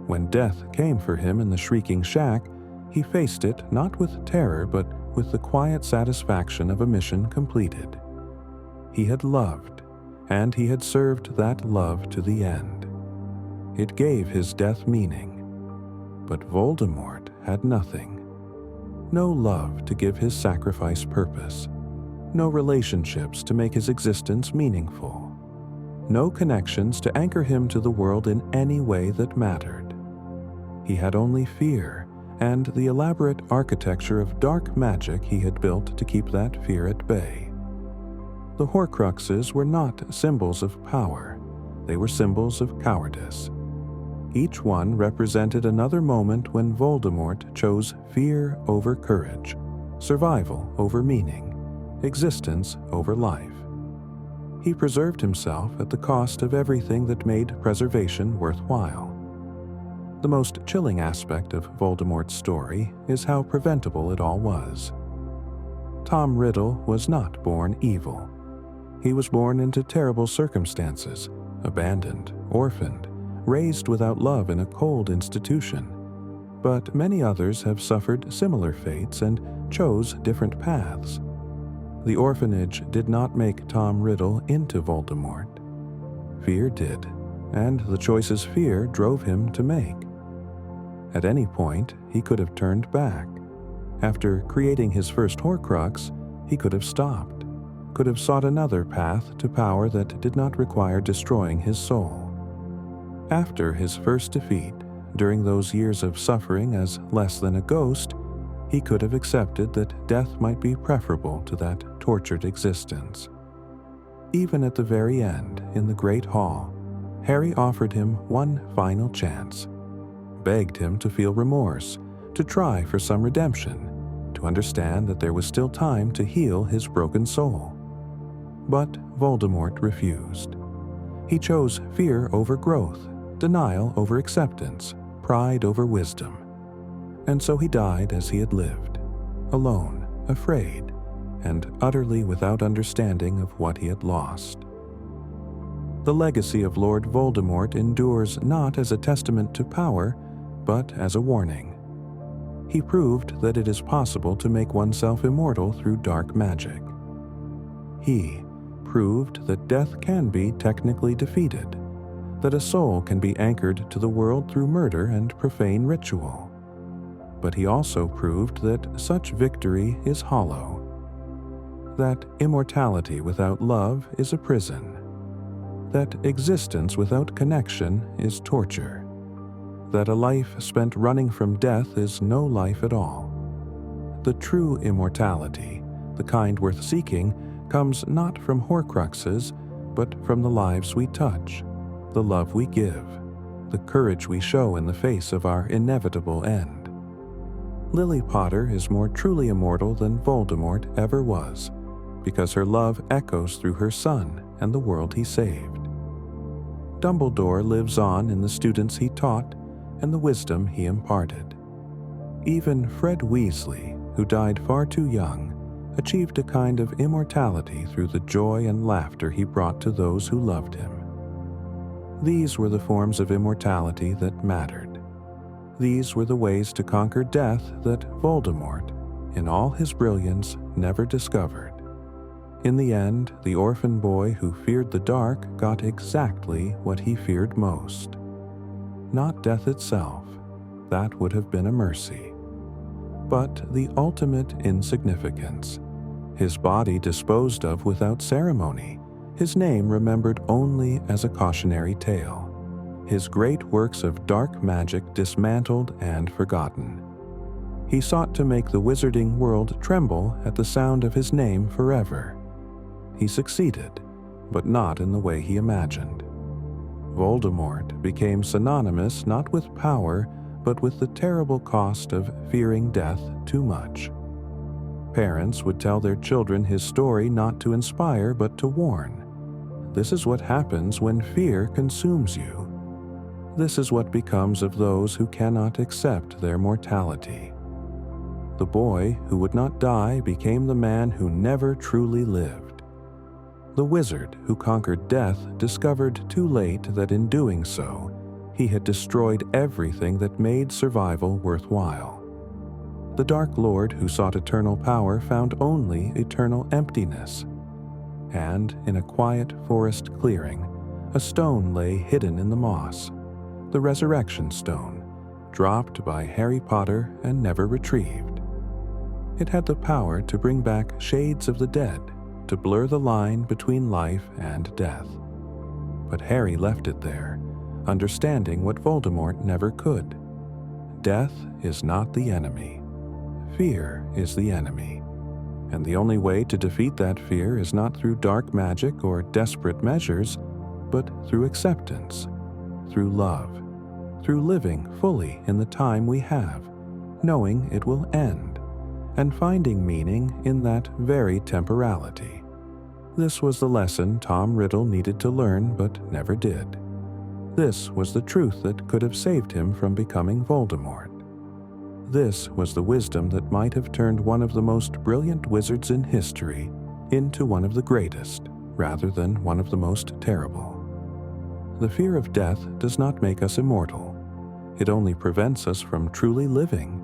When death came for him in the Shrieking Shack, he faced it not with terror but with the quiet satisfaction of a mission completed. He had loved, and he had served that love to the end. It gave his death meaning. But Voldemort had nothing. No love to give his sacrifice purpose. No relationships to make his existence meaningful. No connections to anchor him to the world in any way that mattered. He had only fear and the elaborate architecture of dark magic he had built to keep that fear at bay. The Horcruxes were not symbols of power. They were symbols of cowardice. Each one represented another moment when Voldemort chose fear over courage, survival over meaning, existence over life. He preserved himself at the cost of everything that made preservation worthwhile. The most chilling aspect of Voldemort's story is how preventable it all was. Tom Riddle was not born evil. He was born into terrible circumstances, abandoned, orphaned, raised without love in a cold institution. But many others have suffered similar fates and chose different paths. The orphanage did not make Tom Riddle into Voldemort. Fear did, and the choices fear drove him to make. At any point, he could have turned back. After creating his first Horcrux, he could have stopped, could have sought another path to power that did not require destroying his soul. After his first defeat, during those years of suffering as less than a ghost, he could have accepted that death might be preferable to that tortured existence. Even at the very end, in the Great Hall, Harry offered him one final chance, begged him to feel remorse, to try for some redemption, to understand that there was still time to heal his broken soul. But Voldemort refused. He chose fear over growth, denial over acceptance, pride over wisdom. And so he died as he had lived, alone, afraid, and utterly without understanding of what he had lost. The legacy of Lord Voldemort endures not as a testament to power, but as a warning. He proved that it is possible to make oneself immortal through dark magic. He proved that death can be technically defeated, that a soul can be anchored to the world through murder and profane ritual. But he also proved that such victory is hollow, that immortality without love is a prison, that existence without connection is torture, that a life spent running from death is no life at all. The true immortality, the kind worth seeking, comes not from Horcruxes, but from the lives we touch, the love we give, the courage we show in the face of our inevitable end. Lily Potter is more truly immortal than Voldemort ever was, because her love echoes through her son and the world he saved. Dumbledore lives on in the students he taught and the wisdom he imparted. Even Fred Weasley, who died far too young, achieved a kind of immortality through the joy and laughter he brought to those who loved him. These were the forms of immortality that mattered. These were the ways to conquer death that Voldemort, in all his brilliance, never discovered. In the end, the orphan boy who feared the dark got exactly what he feared most. not death itself. That would have been a mercy. But the ultimate insignificance. His body disposed of without ceremony, his name remembered only as a cautionary tale, his great works of dark magic dismantled and forgotten. He sought to make the wizarding world tremble at the sound of his name forever. He succeeded, but not in the way he imagined. Voldemort became synonymous not with power, but with the terrible cost of fearing death too much. Parents would tell their children his story not to inspire but to warn. This is what happens when fear consumes you. This is what becomes of those who cannot accept their mortality. The boy who would not die became the man who never truly lived. The wizard who conquered death discovered too late that in doing so, he had destroyed everything that made survival worthwhile. The Dark Lord who sought eternal power found only eternal emptiness. And in a quiet forest clearing, a stone lay hidden in the moss, the Resurrection Stone, dropped by Harry Potter and never retrieved. It had the power to bring back shades of the dead, to blur the line between life and death. But Harry left it there, understanding what Voldemort never could. Death is not the enemy. Fear is the enemy. And the only way to defeat that fear is not through dark magic or desperate measures, but through acceptance, through love, through living fully in the time we have, knowing it will end, and finding meaning in that very temporality. This was the lesson Tom Riddle needed to learn but never did. This was the truth that could have saved him from becoming Voldemort. This was the wisdom that might have turned one of the most brilliant wizards in history into one of the greatest, rather than one of the most terrible. The fear of death does not make us immortal. It only prevents us from truly living.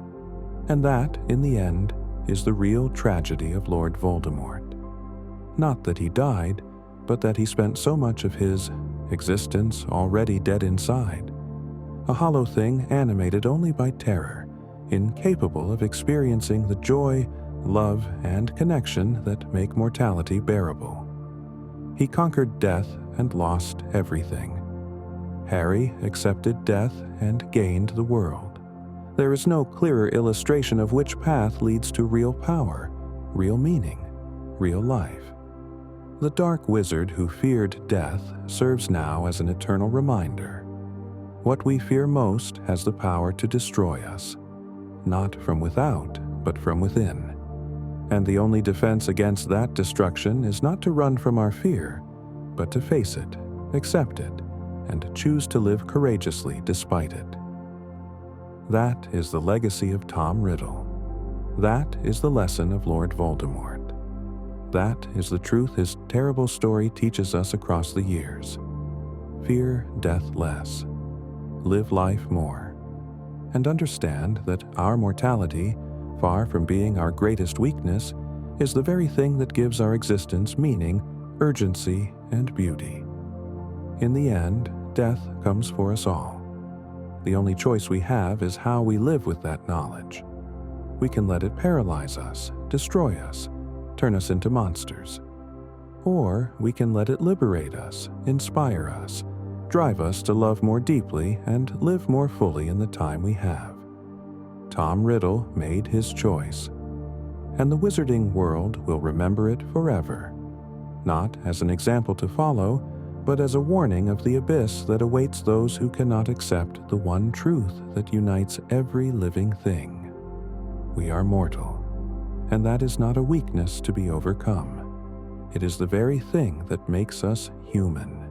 And that, in the end, is the real tragedy of Lord Voldemort. Not that he died, but that he spent so much of his existence already dead inside, a hollow thing animated only by terror, incapable of experiencing the joy, love, and connection that make mortality bearable. He conquered death and lost everything. Harry accepted death and gained the world. There is no clearer illustration of which path leads to real power, real meaning, real life. The dark wizard who feared death serves now as an eternal reminder. What we fear most has the power to destroy us. Not from without, but from within. And the only defense against that destruction is not to run from our fear, but to face it, accept it, and choose to live courageously despite it. That is the legacy of Tom Riddle. That is the lesson of Lord Voldemort. That is the truth his terrible story teaches us across the years. Fear death less. Live life more. And understand that our mortality, far from being our greatest weakness, is the very thing that gives our existence meaning, urgency, and beauty. In the end, death comes for us all. The only choice we have is how we live with that knowledge. We can let it paralyze us, destroy us, turn us into monsters. Or we can let it liberate us, inspire us, drive us to love more deeply and live more fully in the time we have. Tom Riddle made his choice, and the wizarding world will remember it forever, not as an example to follow, but as a warning of the abyss that awaits those who cannot accept the one truth that unites every living thing. We are mortal, and that is not a weakness to be overcome. It is the very thing that makes us human.